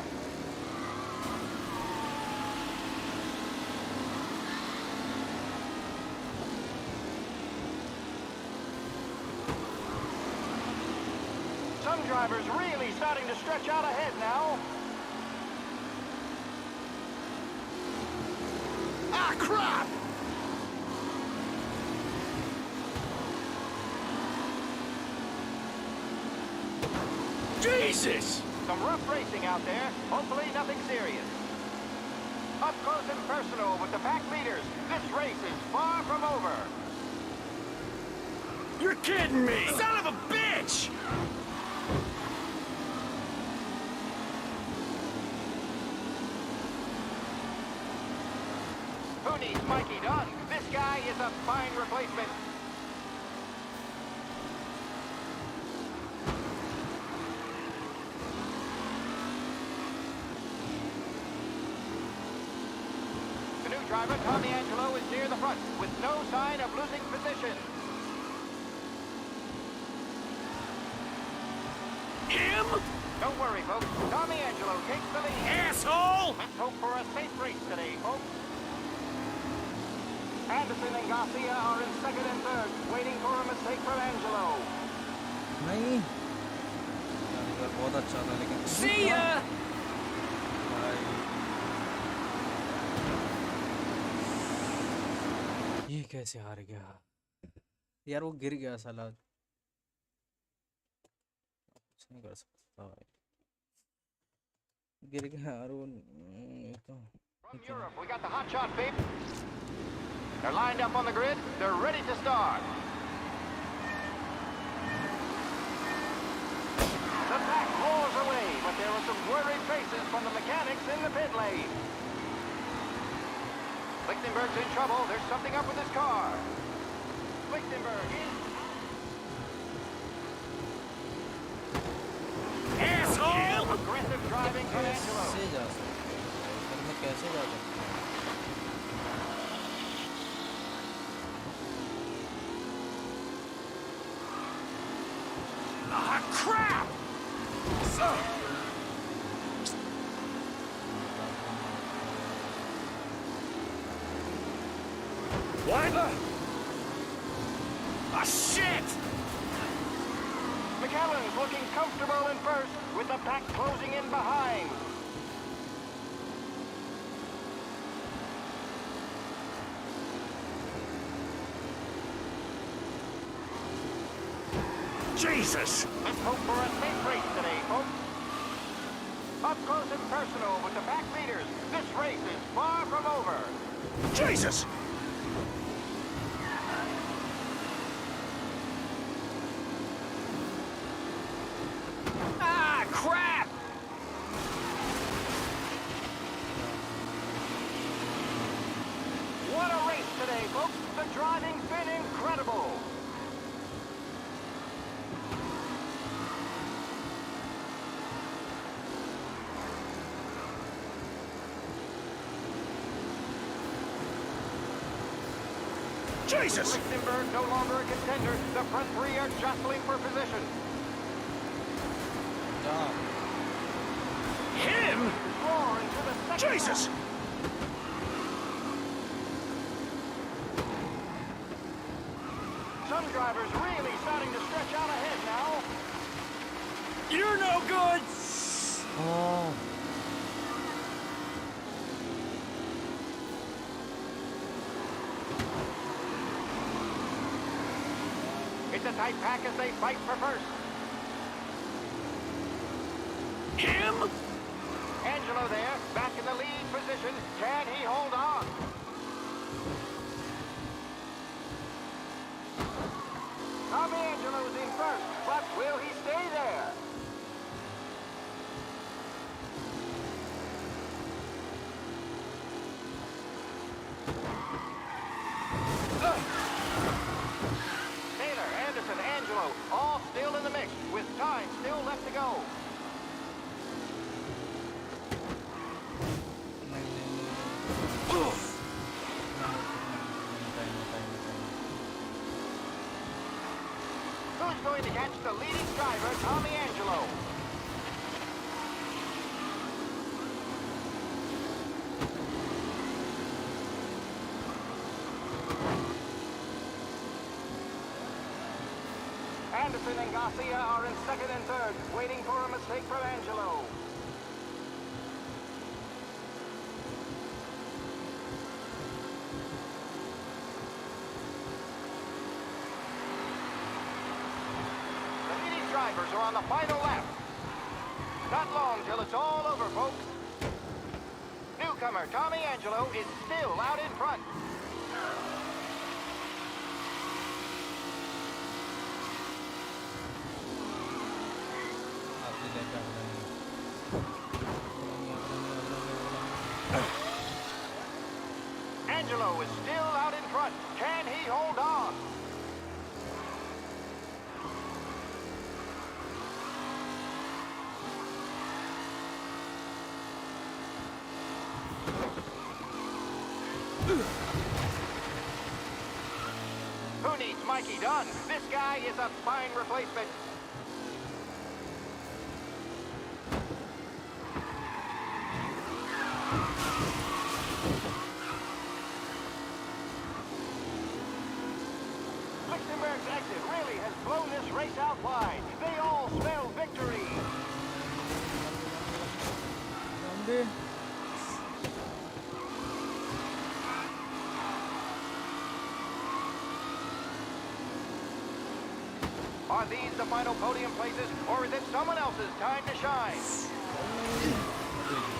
Some drivers really starting to stretch out ahead now. Ah, crap! Jesus! Some rough racing out there. Hopefully nothing serious. Up close and personal with the pack leaders. This race is far from over. You're kidding me! Son of a bitch! Who needs Mikey Dunn? This guy is a fine replacement. The new driver, Tommy Angelo, is near the front with no sign of losing position. Him? Don't worry, folks. Tommy Angelo takes the lead. Asshole! Let's hope for a safe race today, folks. Anderson and Garcia are in second and third, waiting for a mistake from Angelo. नहीं बहुत अच्छा था लेकिन See ya! ये कैसे हार गया यार, वो गिर गया साला, कुछ नहीं कर सकता भाई। गिर गया अरुण तो From Europe, we got the hotshot babe. They're lined up on the grid. They're ready to start. The pack roars away, but there are some worried faces from the mechanics in the pit lane. Lichtenberg's in trouble. There's something up with his car. Lichtenberg is... Asshole! Aggressive driving from Angelo. कैसे जा सकते हैं मैं कैसे जा सकता Ah, crap! What? Ah, shit! McAllen's looking comfortable in first, with the pack closing in behind. Jesus! Let's hope for a safe race today, folks. Up close and personal with the pack leaders. This race is far from over. Jesus! Ah, crap! What a race today, folks. The driving's been incredible. Jesus! Lichtenberg no longer a contender. The front three are jostling for position. Him? Roar into the second Jesus! lap. Some drivers really starting to stretch out ahead now. You're no good! Oh. It's a tight pack as they fight for first. Him? Angelo there, back in the lead position. Can he hold on? Tommy Angelo's in first, but will he stay there? Taylor, Anderson, Angelo, all still in the mix, with time still left to go. Who's going to catch the leading driver, Tommy Angelo? Anderson and Garcia are in second and third, waiting for a mistake from Angelo. Drivers are on the final lap. Not long till it's all over, folks. Newcomer Tommy Angelo is still out in front. Angelo is still out in front. Can he hold on? Who needs Mikey Dunn? This guy is a fine replacement. Lichtenberg's exit really has blown this race out wide. They all smell victory. Are these the final podium places, or is it someone else's time to shine?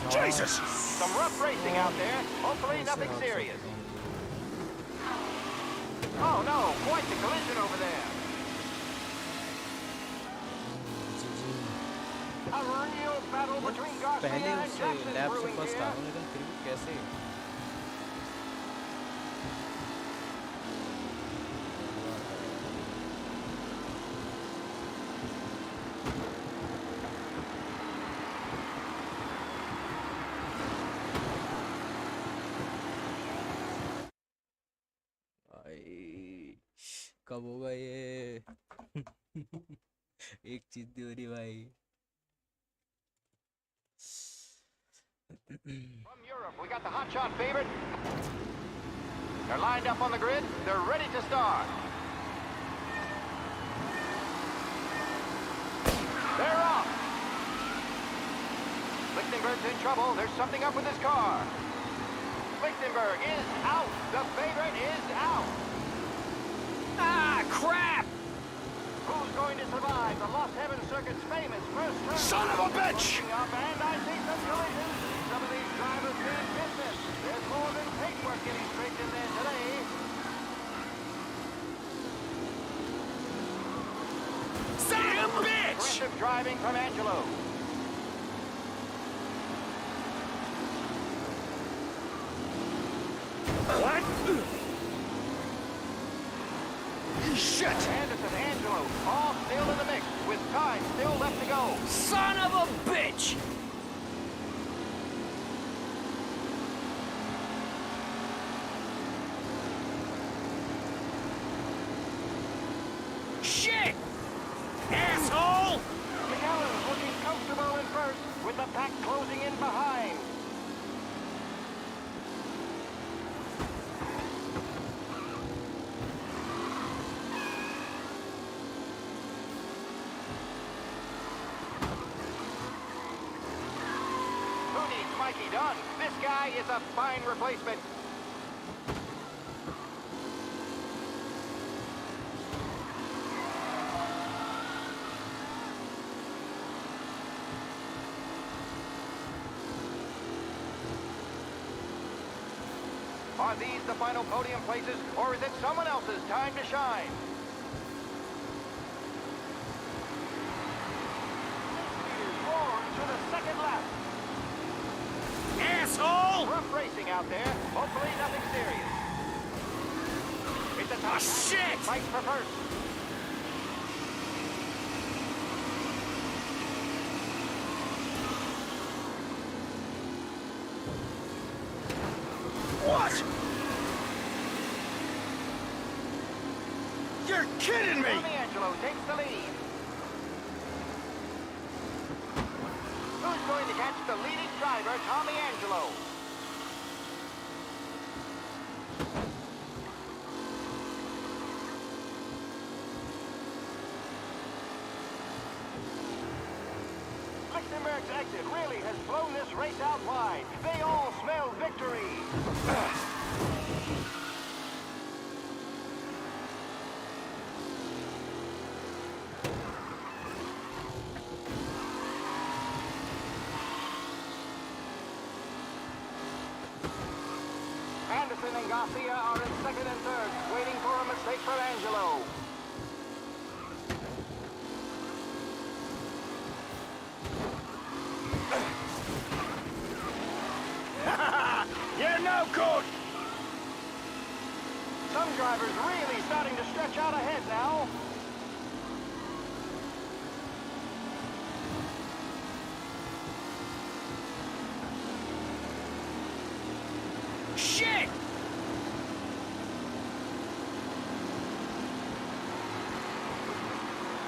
Jesus! Some rough racing out there. Hopefully nothing serious. Oh no, quite the collision over there. A real battle between Garcia पहले and उस Jackson lab से brewing first here. आया हूँ लेकिन फिर भी कैसे भाई कब होगा ये एक चीज नहीं हो रही भाई From Europe, we got the hotshot favorite. They're lined up on the grid. They're ready to start. They're off. Lichtenberg's in trouble. There's something up with his car. Lichtenberg is out. The favorite is out. Ah, crap! Who's going to survive the Lost Heaven Circuit's famous first turn? Son of a bitch! Closing up, and I see some collisions. Some of these drivers mean business. There's more than paintwork getting streaked in there today. Son of a bitch! Aggressive driving from Angelo. What? Shit! Anderson, Angelo, all still in the mix, with time still left to go. Son of a bitch! Shit! Asshole! McAllen's looking comfortable in first, with the pack closing in behind. Mikey Dunn. This guy is a fine replacement. Are these the final podium places, or is it someone else's time to shine? Roar to the second lap. Asshole! Rough racing out there. Hopefully nothing serious. It's a Oh, shit! fight for first. What? You're kidding me! Tommy Angelo takes the lead. Who's going to catch the leading driver, Tommy Angelo? Lichtenberg's exit really has blown this race out wide. They all smell victory. Anderson and Garcia are in second and third, waiting for a mistake from Angelo. You're no good! Some drivers really starting to stretch out ahead now. Shit!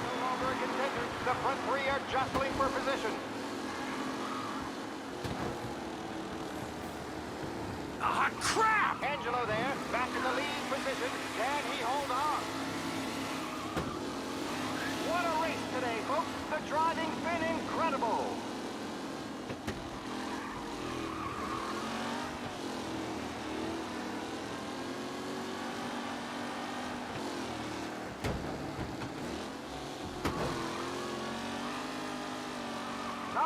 No longer a contender. The front three are jostling for position. Ah, crap! Angelo there, back in the lead position. Can he hold on? What a race today, folks. The driving's been incredible.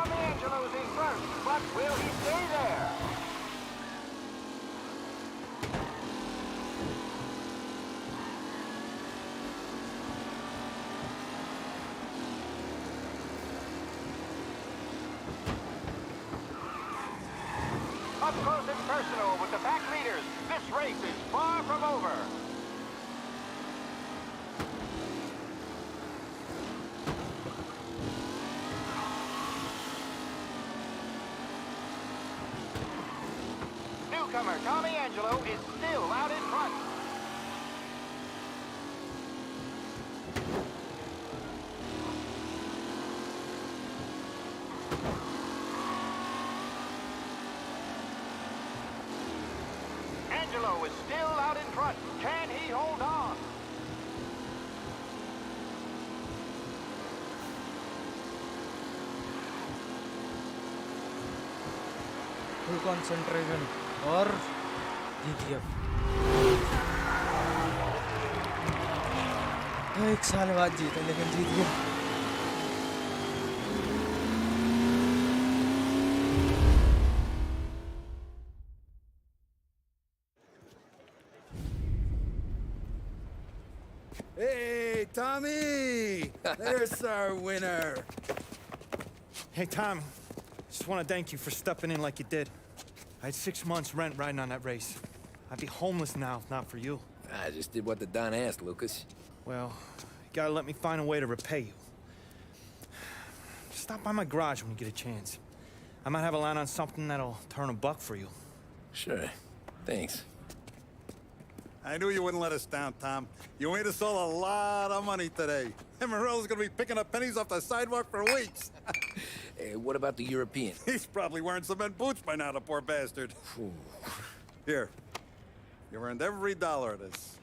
Tommy Angelo's in first, but will he stay there? Up close and personal with the pack leaders. This race is far from over. Newcomer Tommy Angelo is still out in front. Angelo is still out in front. Can he hold on? Full concentration or GTF. एक साल बाद जीते लेकिन जीत गए. Hey, Tommy! There's our winner. Hey, Tommy. Just want to thank you for stepping in like you did. I had 6 months rent riding on that race. I'd be homeless now if not for you. I just did what the Don asked, Lucas. Well, you gotta let me find a way to repay you. Stop by my garage when you get a chance. I might have a line on something that'll turn $1 for you. Sure. Thanks. I knew you wouldn't let us down, Tom. You made us all a lot of money today. And Morello's gonna be picking up pennies off the sidewalk for weeks. Hey, what about the European? He's probably wearing cement boots by now, the poor bastard. Here. You earned every dollar of this.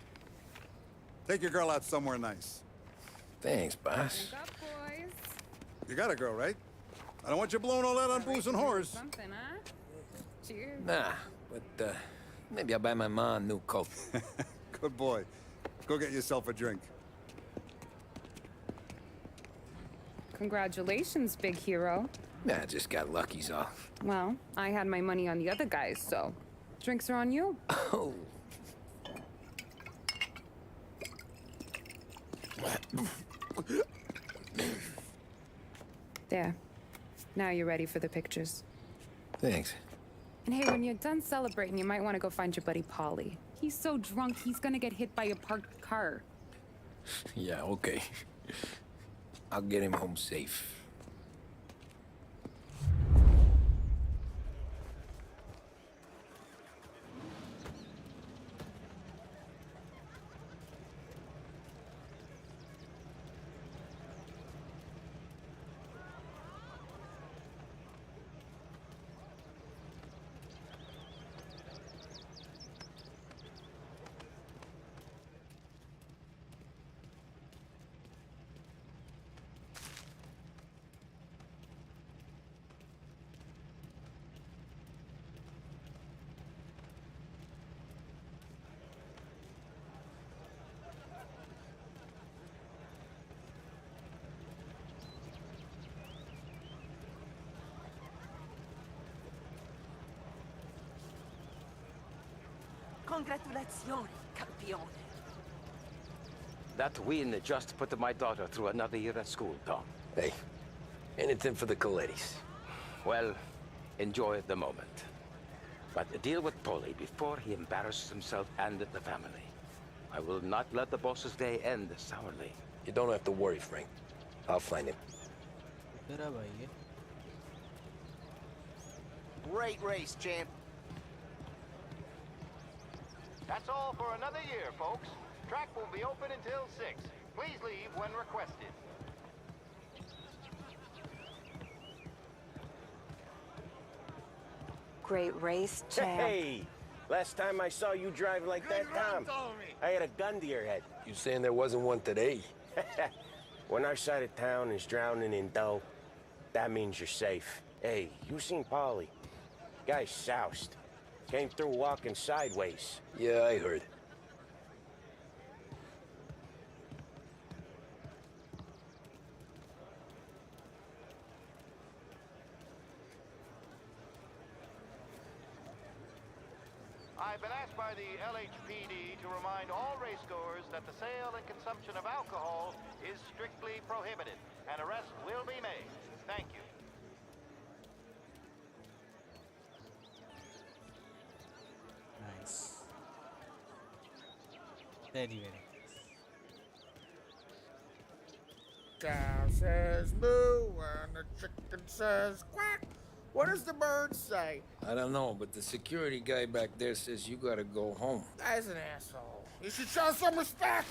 Take your girl out somewhere nice. Thanks, boss. Wake up, boys. You got a girl, right? I don't want you blowing all that on booze and whores. Something, huh? Cheers. Nah, but maybe I'll buy my mom a new coat. Good boy. Go get yourself a drink. Congratulations, big hero. Nah, just got lucky's off. Well, I had my money on the other guys, so drinks are on you. Oh. There. Now you're ready for the pictures. Thanks. And hey, when you're done celebrating, you might want to go find your buddy Paulie. He's so drunk, he's gonna get hit by a parked car. Yeah, okay. I'll get him home safe. Congratulazioni, campione. That win just put my daughter through another year at school, Tom. Hey, anything for the Colettis. Well, enjoy the moment. But deal with Paulie before he embarrasses himself and the family. I will not let the boss's day end sourly. You don't have to worry, Frank. I'll find him. Great race, champ. That's all for another year, folks. Track will be open until 6. Please leave when requested. Great race, champ. Hey! Last time I saw you drive like that, Tom, I had a gun to your head. You saying there wasn't one today? When our side of town is drowning in dough, that means you're safe. Hey, you seen Paulie? Guy's soused. Came through walking sideways. Yeah, I heard. I've been asked by the LHPD to remind all racegoers that the sale and consumption of alcohol is strictly prohibited. An arrest will be made. Thank you. Nice. Very, very. Cow says moo and the chicken says quack. What does the bird say? I don't know, but the security guy back there says you gotta go home. Guy's an asshole. You should show some respect.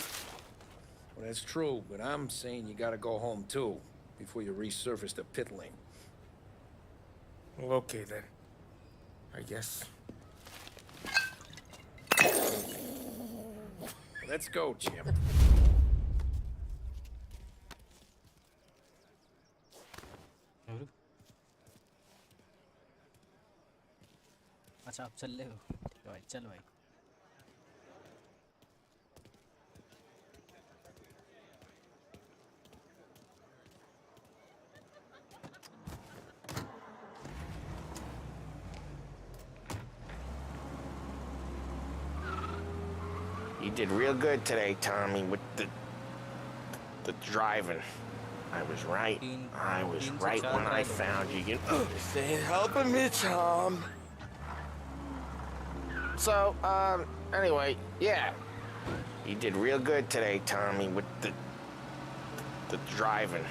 Well, that's true, but I'm saying you gotta go home too, before you resurface the pit lane. Well, okay then. I guess. Let's go, champ. अच्छा आप चल ले हो तो भाई चल भाई You did real good today, Tommy, with the driving. I was right. I was right when I found you. This ain't helping me, Tom. So, anyway, yeah. You did real good today, Tommy, with the driving.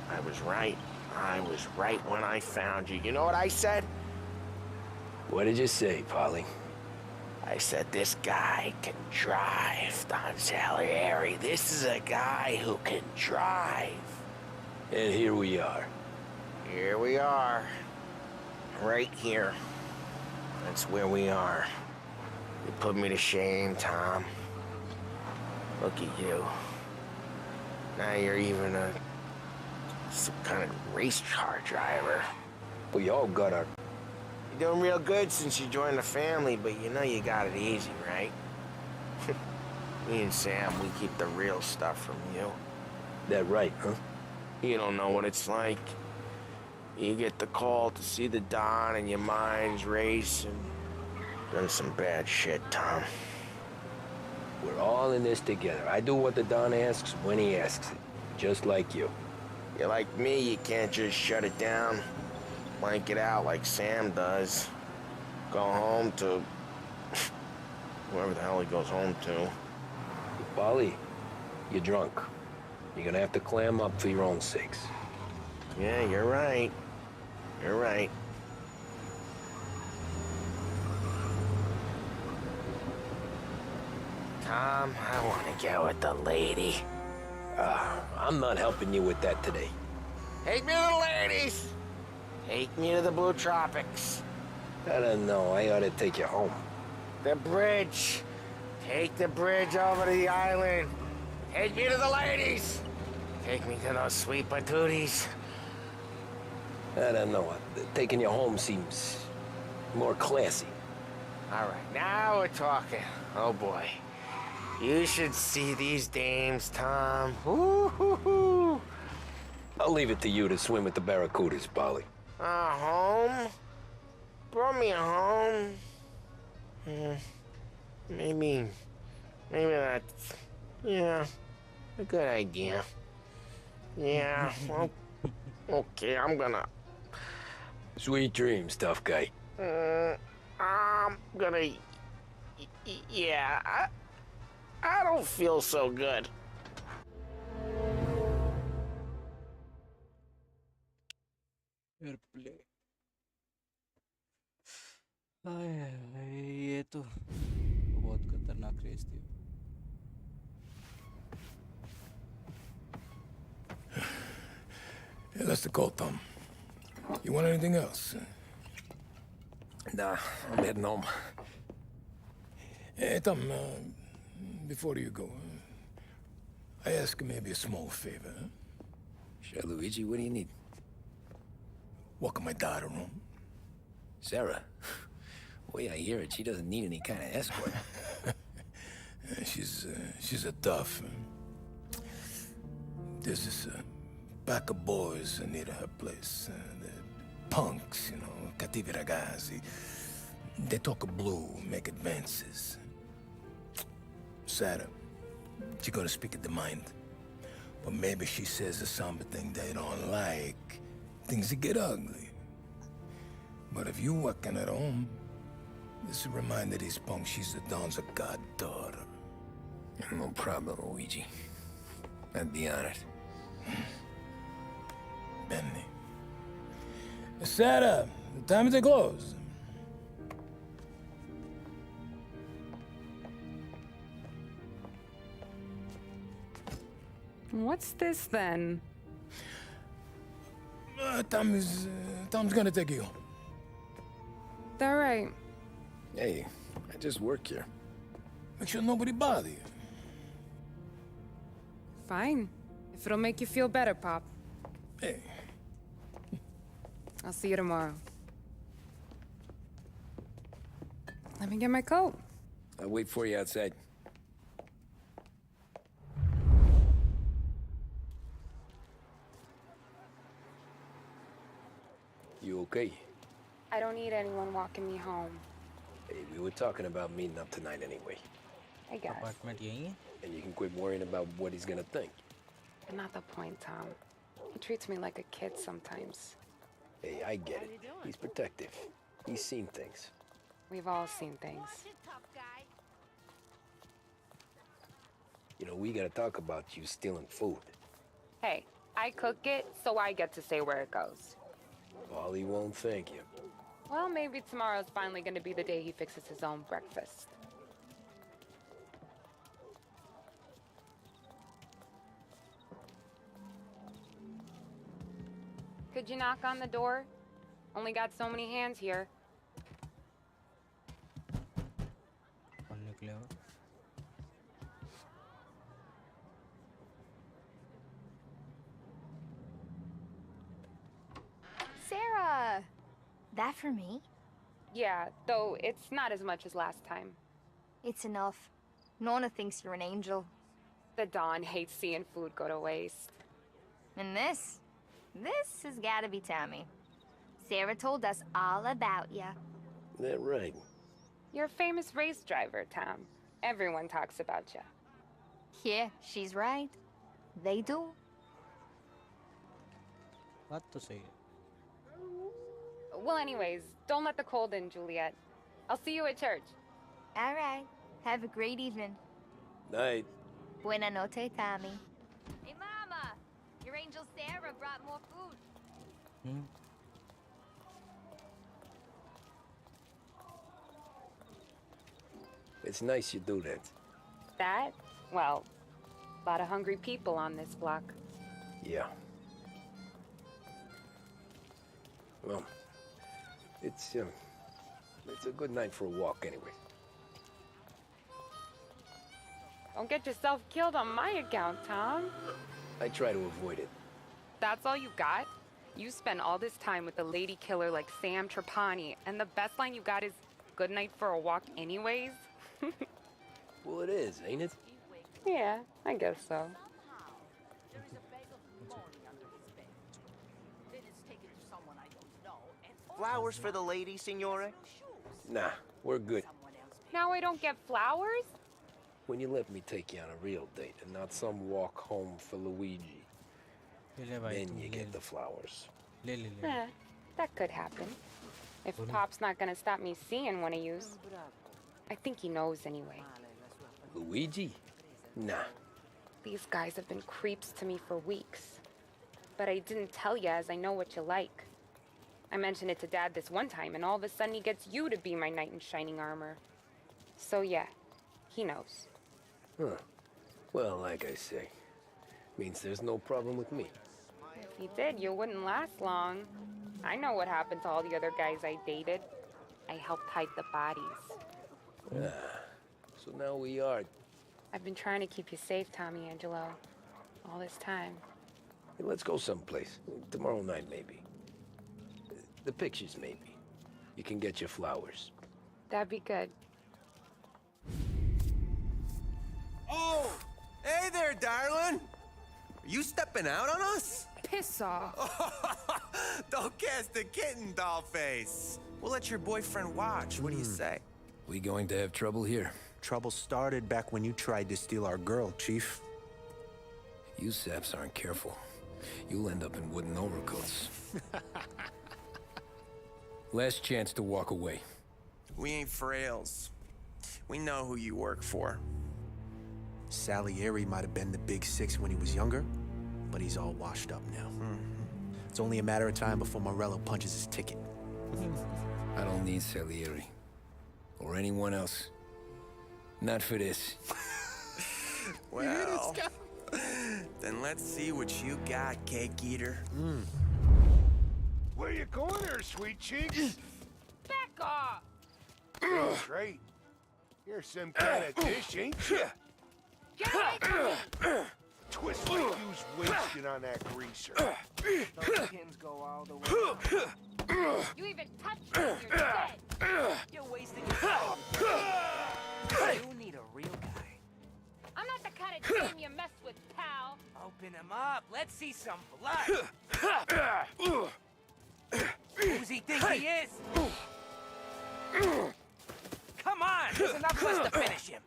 I was right. I was right when I found you. You know what I said? What did you say, Polly? I said, this guy can drive, Don Salieri. This is a guy who can drive. And here we are. Here we are. Right here. That's where we are. You put me to shame, Tom. Look at you. Now you're even some kind of race car driver. We all got our... You're doing real good since you joined the family, but you know you got it easy, right? Me and Sam, we keep the real stuff from you. That right, huh? You don't know what it's like. You get the call to see the Don and your mind's racing. Done some bad shit, Tom. We're all in this together. I do what the Don asks when he asks it. Just like you. You're like me, you can't just shut it down. Blank it out like Sam does. Go home to... whoever the hell he goes home to. Polly, you're drunk. You're gonna have to clam up for your own sakes. Yeah, you're right. You're right. Tom, I want to get with the lady. I'm not helping you with that today. Take me to the ladies! Take me to the Blue Tropics. I don't know. I ought to take you home. The bridge. Take the bridge over to the island. Take me to the ladies. Take me to those sweet patooties. I don't know. Taking you home seems more classy. All right, now we're talking. Oh, boy. You should see these dames, Tom. Woo-hoo-hoo. I'll leave it to you to swim with the barracudas, Polly. Home? Brought me home? Maybe that's, yeah, a good idea. Yeah, well, okay, I'm gonna... Sweet dreams, tough guy. I'm gonna... Yeah, I don't feel so good. AirPlay ये तो बहुत खतरनाक race थी Yeah, that's the call, Tom. You want anything else? Nah, I'm heading home. Hey, Tom, before you go, I ask maybe a small favor. Huh? Sure, Luigi, what do you need? Welcome my daughter home. Sarah? The way I hear it, she doesn't need any kind of escort. She's a tough. There's this pack of boys near her place. They're punks, you know, cattivi ragazzi. They talk of blue, make advances. Sarah, she gonna speak at the mind. But maybe she says a somber thing they don't like. Things that get ugly. But if you working at home, this is a reminder these punks she's the Don's a goddaughter. No problem, Luigi. I'd be honored. Benny. Sarah, the time to close. What's this then? Tom's gonna take you. All right. Hey, I just work here. Make sure nobody bother you. Fine. If it'll make you feel better, Pop. Hey. I'll see you tomorrow. Let me get my coat. I'll wait for you outside. You okay? I don't need anyone walking me home. Hey, we were talking about meeting up tonight anyway. I guess. Apartment यही है? And you can quit worrying about what he's gonna think. Not the point, Tom. He treats me like a kid sometimes. Hey, I get it. He's protective. He's seen things. We've all seen things. You know, we gotta talk about you stealing food. Hey, I cook it, so I get to say where it goes. Paulie won't thank you. Well, maybe tomorrow's finally gonna be the day he fixes his own breakfast. Could you knock on the door? Only got so many hands here. Sarah! That for me? Yeah, though it's not as much as last time. It's enough. Nona thinks you're an angel. The Don hates seeing food go to waste. And this has gotta be Tommy. Sarah told us all about ya. That right? You're a famous race driver, Tom. Everyone talks about you. Yeah, she's right. They do. What to say? Well, anyways, don't let the cold in, Juliet. I'll see you at church. All right. Have a great evening. Night. Buena noche, Tommy. Hey, Mama! Your angel Sarah brought more food. It's nice you do that. That? Well, a lot of hungry people on this block. Yeah. Well, it's a good night for a walk anyway. Don't get yourself killed on my account, Tom. I try to avoid it. That's all you got? You spend all this time with a lady killer like Sam Trapani, and the best line you got is, "Good night for a walk anyways"? Well, it is, ain't it? Yeah, I guess so. Flowers for the lady, signore? Nah, we're good. Now I don't get flowers? When you let me take you on a real date and not some walk home for Luigi, then you get the flowers. That could happen. If Pop's not gonna stop me seeing one of yous. I think he knows anyway. Luigi? Nah. These guys have been creeps to me for weeks. But I didn't tell you as I know what you like. I mentioned it to Dad this one time, and all of a sudden he gets you to be my knight in shining armor. So yeah, he knows. Huh. Well, like I say, means there's no problem with me. If he did, you wouldn't last long. I know what happened to all the other guys I dated. I helped hide the bodies. So now we are... I've been trying to keep you safe, Tommy Angelo, all this time. Hey, let's go someplace. Tomorrow night, maybe. The pictures, maybe. You can get your flowers. That'd be good. Oh! Hey there, darling! Are you stepping out on us? Piss off. Don't cast a kitten, doll face. We'll let your boyfriend watch. What do you say? We going to have trouble here? Trouble started back when you tried to steal our girl, Chief. You saps aren't careful. You'll end up in wooden overcoats. Last chance to walk away. We ain't frails. We know who you work for. Salieri might have been the big six when he was younger, but he's all washed up now. It's only a matter of time before Morello punches his ticket. I don't need Salieri. Or anyone else. Not for this. Well, then let's see what you got, cake eater. Where you going there, sweet cheeks? Back off! That's right. You're some kind of dish, ain't you? Get away from me! Twist like you's wasted on that greaser. Those pins go all the way up. You even touch me, you're dead! You're wasting your time. You need a real guy. I'm not the kind of dame you mess with, pal! Open him up. Let's see some blood. Who's he think he is? Come on! There's enough of us to finish him.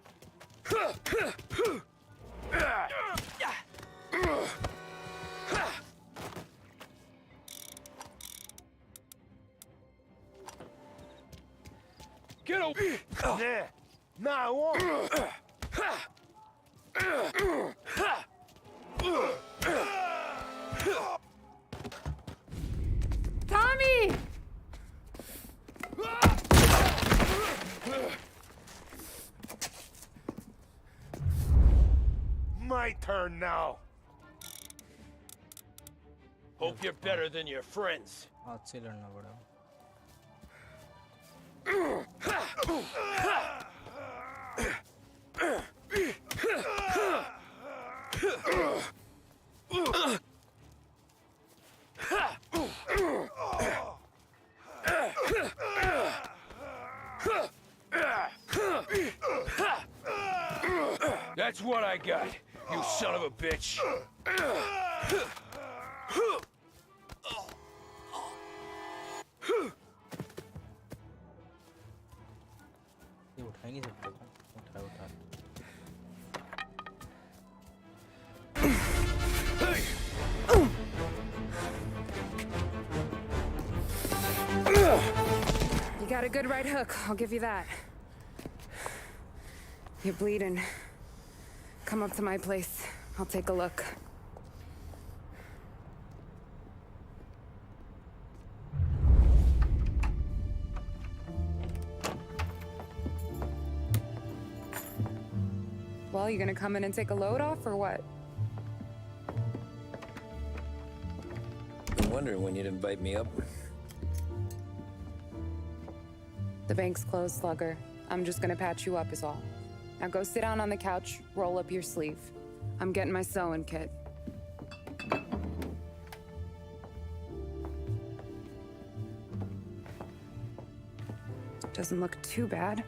Get over! Nah, I won't. Tommy! My turn now. Hope you're better than your friends. That's what I got, you son of a bitch. ये उठा ही नहीं सकते उठा उठा You got a good right hook, I'll give you that. You're bleeding. Come up to my place. I'll take a look. Well, you gonna come in and take a load off, or what? Been wondering when you'd invite me up. The bank's closed, Slugger. I'm just gonna patch you up is all. Now go sit down on the couch, roll up your sleeve. I'm getting my sewing kit. Doesn't look too bad.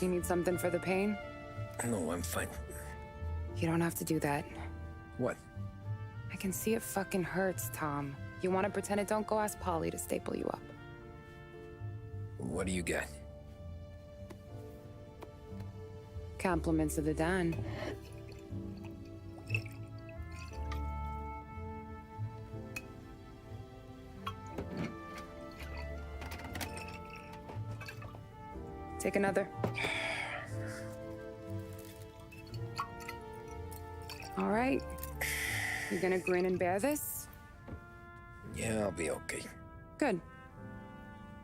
You need something for the pain? No, I'm fine. You don't have to do that. What? I can see it fucking hurts, Tom. You want to pretend it don't? Go ask Polly to staple you up. What do you got? Compliments of the Don. Take another. All right. You gonna grin and bear this? Yeah, I'll be okay. Good.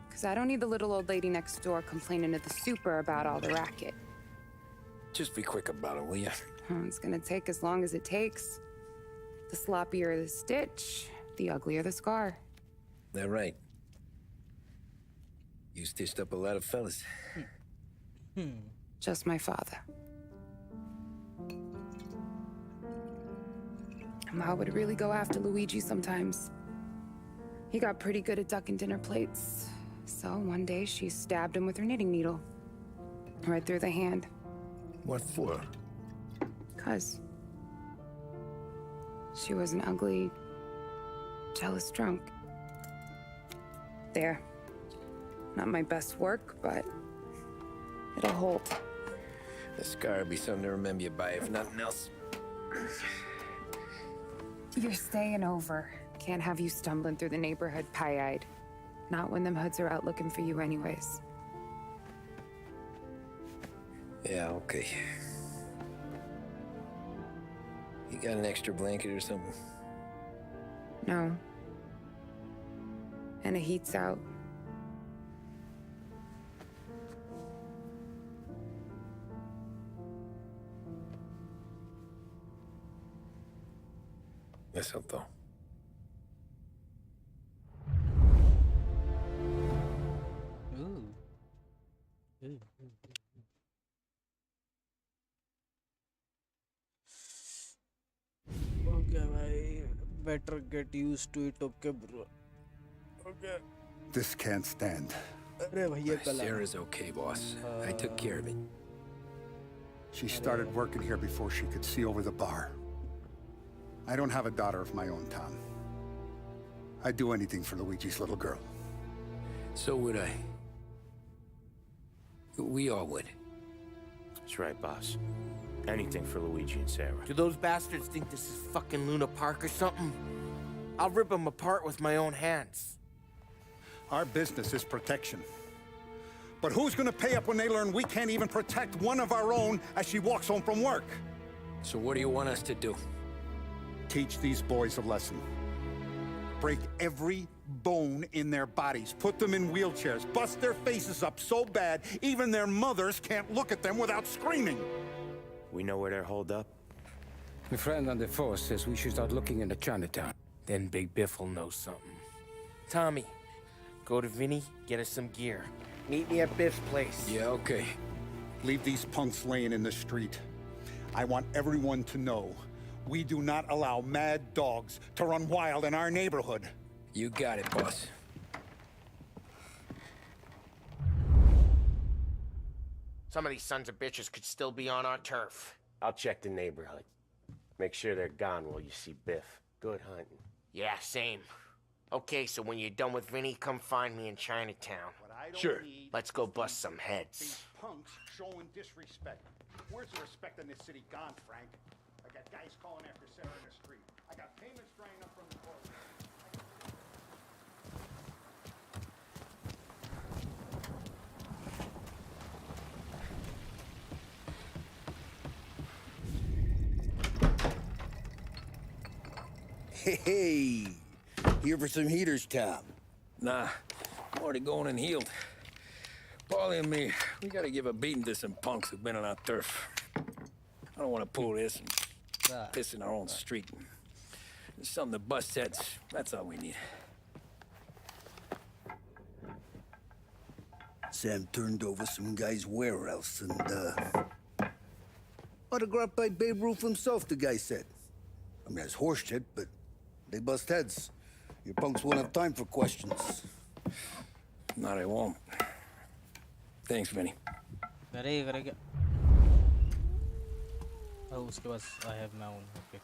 Because I don't need the little old lady next door complaining to the super about all the racket. Just be quick about it, will ya? It's gonna take as long as it takes. The sloppier the stitch, the uglier the scar. They're right. You stitched up a lot of fellas. Just my father. Ma would really go after Luigi sometimes. He got pretty good at ducking dinner plates. So one day she stabbed him with her knitting needle. Right through the hand. What for? 'Cause she was an ugly, jealous drunk. There. Not my best work, but it'll hold. The scar will be something to remember you by, if nothing else. You're staying over. Can't have you stumbling through the neighborhood pie-eyed. Not when them hoods are out looking for you anyways. Yeah, okay. You got an extra blanket or something? No. And the heat's out. Eso todo. Okay, bhai. Better get used to it, okay, bro. Okay. This can't stand. Sarah's okay, boss. I took care of it. She started working here before she could see over the bar. I don't have a daughter of my own, Tom. I'd do anything for Luigi's little girl. So would I. We all would. That's right, boss. Anything for Luigi and Sarah. Do those bastards think this is fucking Luna Park or something? I'll rip them apart with my own hands. Our business is protection. But who's gonna pay up when they learn we can't even protect one of our own as she walks home from work? So what do you want us to do? Teach these boys a lesson. Break every bone in their bodies. Put them in wheelchairs. Bust their faces up so bad, even their mothers can't look at them without screaming. We know where they're holed up. My friend on the force says we should start looking into Chinatown. Then Big Biff will know something. Tommy, go to Vinny, get us some gear. Meet me at Biff's place. Yeah, okay. Leave these punks laying in the street. I want everyone to know we do not allow mad dogs to run wild in our neighborhood. You got it, boss. Some of these sons of bitches could still be on our turf. I'll check the neighborhood. Make sure they're gone while you see Biff. Good hunting. Yeah, same. Okay, so when you're done with Vinny, come find me in Chinatown. Sure. Let's go bust some heads. These punks showing disrespect. Where's the respect in this city gone, Frank? I got guys calling after Sarah in the street. I got payments drying up from the court. Hey, here for some heaters, Tom? Nah, I'm already going and healed. Paulie and me, we gotta give a beating to some punks who've been on our turf. I don't want to pull this and piss in our own street. There's something to bust heads. That's all we need. Sam turned over some guy's warehouse and, autographed by Babe Ruth himself, the guy said. I mean, it's horse shit, but they bust heads. Your punks won't have time for questions. Not I won't. Thanks, Vinny. करेगा और उसके बाद I have my own. Okay.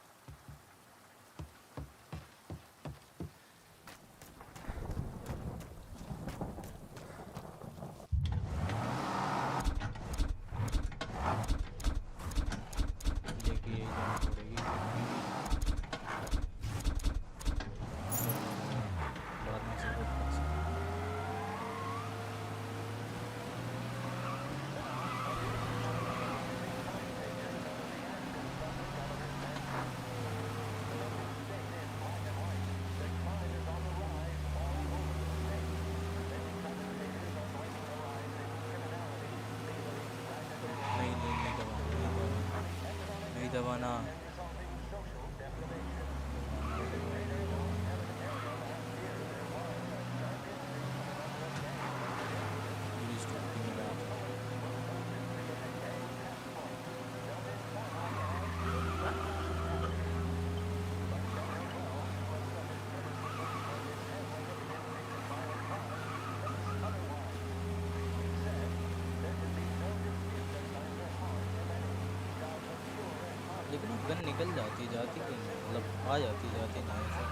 लेकिन gun निकल जाती जाती कि मतलब आ जाती जाती नहीं ऐसा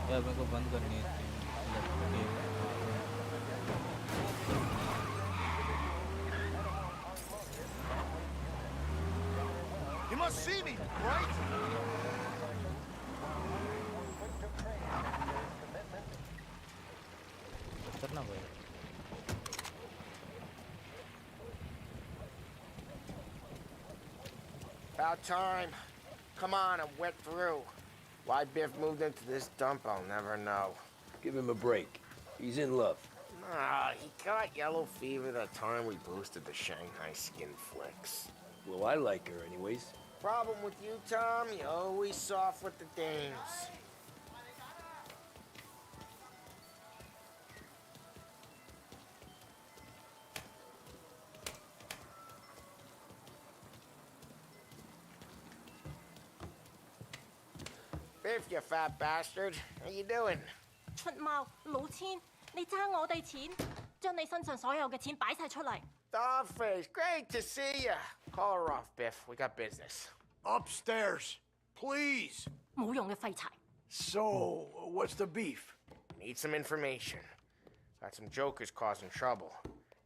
क्या मेरे को बंद करनी है मतलब You must see me, right? Utarna bhai. About time. Come on, I'm wet through. Why Biff moved into this dump, I'll never know. Give him a break. He's in love. Nah, he got yellow fever that time we boosted the Shanghai skin flicks. Well, I like her anyways. Problem with you, Tom, you're always soft with the dames. Biff, you fat bastard. How you doing? 出貓老千，你爭我哋錢，將你身上所有嘅錢擺晒出嚟。Dogface, great to see ya. Call her off, Biff. We got business. Upstairs, please. 冇用嘅廢柴。 So, what's the beef? Need some information. Got some jokers causing trouble.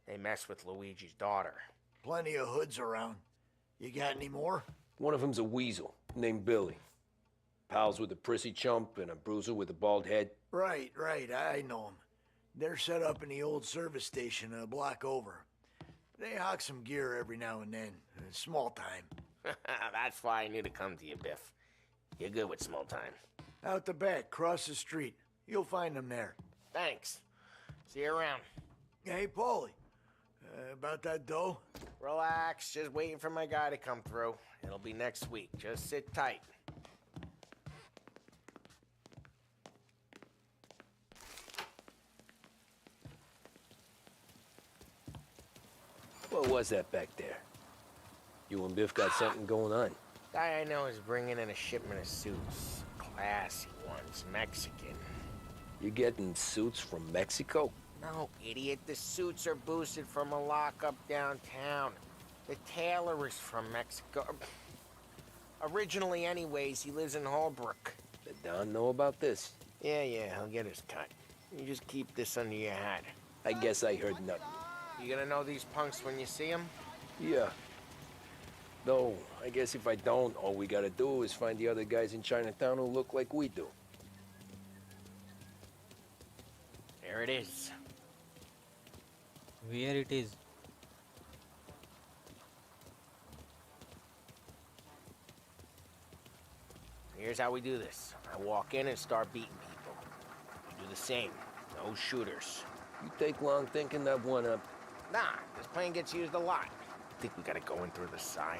They mess with Luigi's daughter. Plenty of hoods around. You got any more? One of them's a weasel named Billy. Pals with a prissy chump and a bruiser with a bald head. Right, I know them. They're set up in the old service station a block over. They hawk some gear every now and then. Small time. That's why I knew to come to you, Biff. You're good with small time. Out the back, cross the street. You'll find them there. Thanks. See you around. Hey, Paulie. About that dough? Relax. Just waiting for my guy to come through. It'll be next week. Just sit tight. What was that back there? You and Biff got something going on. Guy I know is bringing in a shipment of suits. Classy ones, Mexican. You getting suits from Mexico? No, idiot. The suits are boosted from a lockup downtown. The tailor is from Mexico. Originally, anyways, he lives in Holbrook. Did Don know about this? Yeah, he'll get his cut. You just keep this under your hat. I guess I heard nothing. You gonna know these punks when you see them? Yeah. No, I guess if I don't, all we gotta do is find the other guys in Chinatown who look like we do. There it is. Where it is? Here's how we do this. I walk in and start beating people. You do the same. No shooters. You take long thinking that one up. Nah, this plane gets used a lot. I think we gotta go in through the side.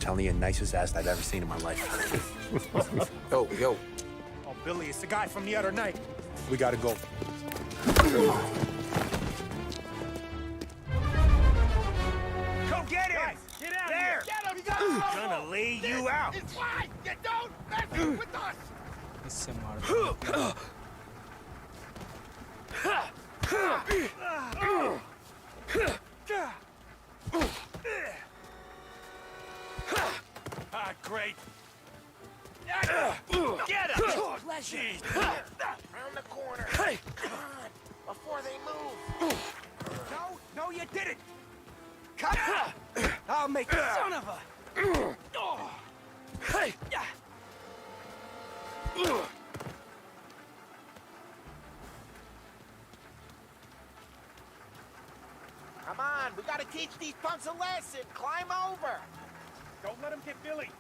Telling you, nicest ass I've ever seen in my life. Yo. Oh, Billy, it's the guy from the other night. We gotta go. Come get him! Guys, get out there! Here! Get him! I'm gonna lay you out! It's fine! You don't mess with us! इससे मार Ah, great! Get him! Round the corner. Come on, before they move. No, you didn't! Cut! I'll make a son of a... Hey! Come on, we gotta teach these punks a lesson. Climb over. Don't let him get Billy.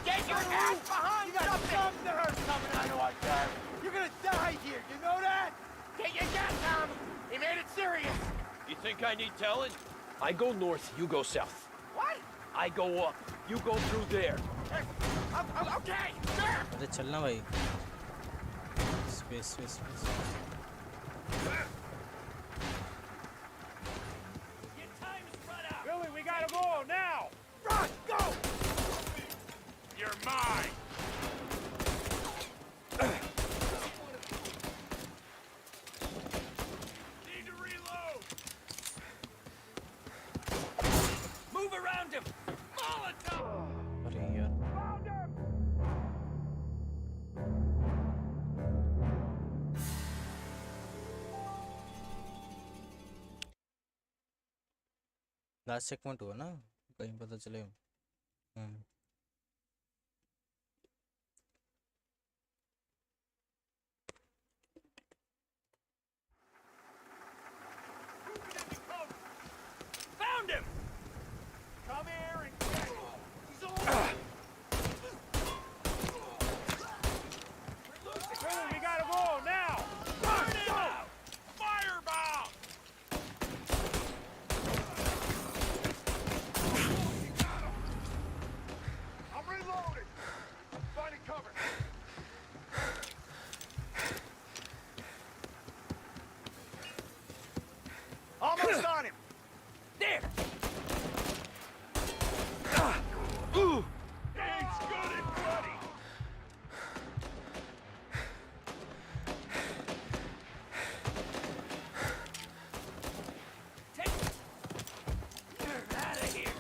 Get your ass behind You got something. some nerves coming out of our car. You're gonna die here, you know that? Get your gas down. He made it serious. You think I need telling? I go north, you go south. What? I go up, you go through there. Okay, sure. अरे चलना भाई. Space. Billy, we gotta go now! Run, go! Last segment हुआ ना, कहीं पता चले। Found him! Come here and get him! He's all we gotta go now! Burn him out! Firebomb! I'm reloading! Finding cover! Almost on him! There! It's good and bloody! Get out of here!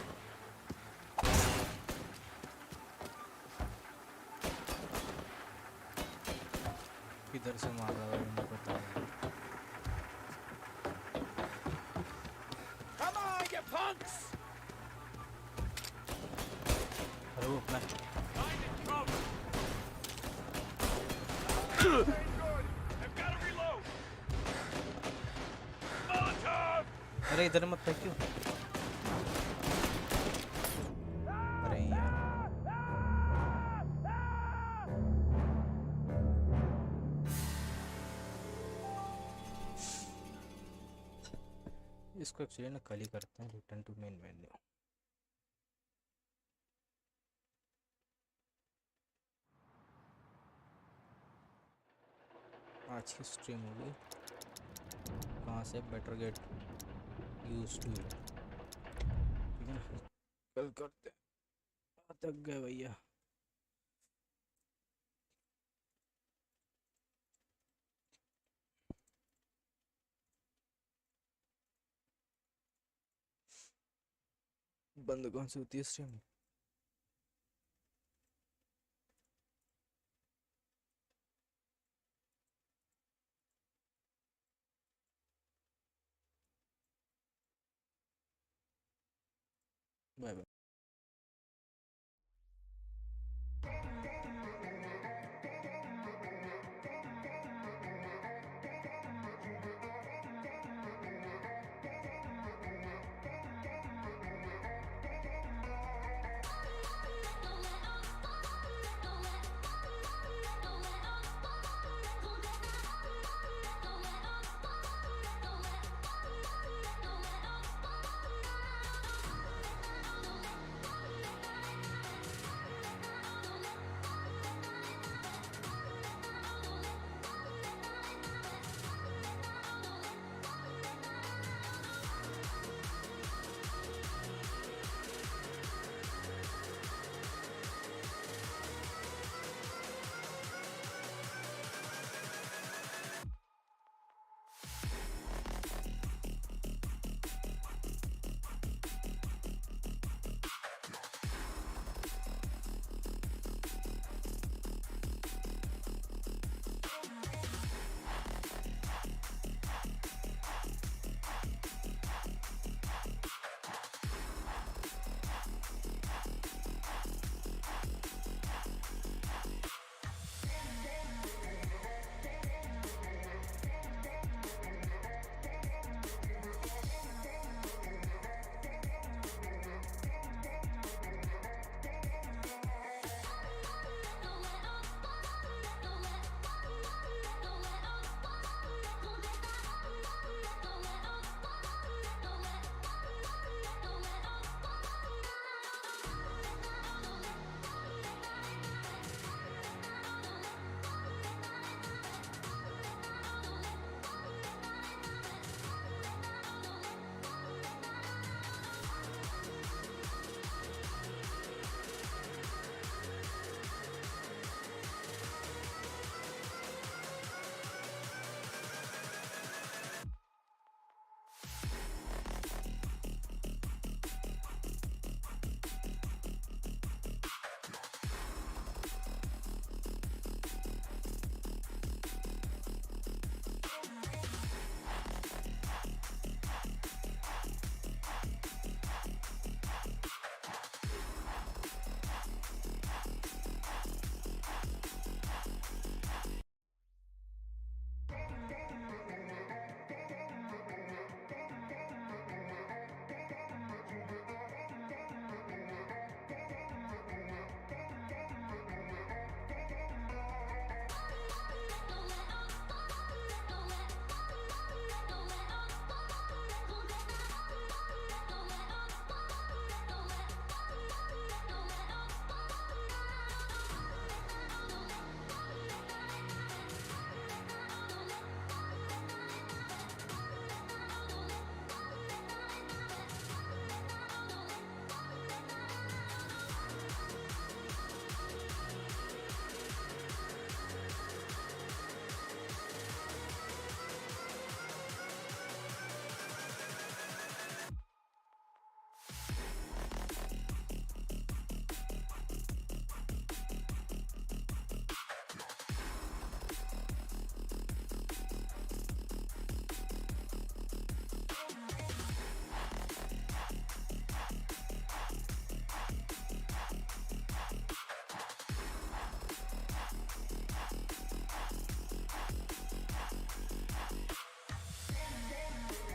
किधर से मार रहा है इनको पता नहीं। Come on, you punks! अरे वो अपना Finding cover! Good! I've got to reload! Molotov! अरे इधर मत फेंकियो। अरे यार इसको एक्चुअली ना कल ही करते हैं। Return to main menu. आज की स्ट्रीम होगी कहाँ से बेटर गेट यूज टू, ठीक है ना, कल करते हैं। थक गए भैया। बंद कौन सी होती है स्ट्रीम? Bye bye.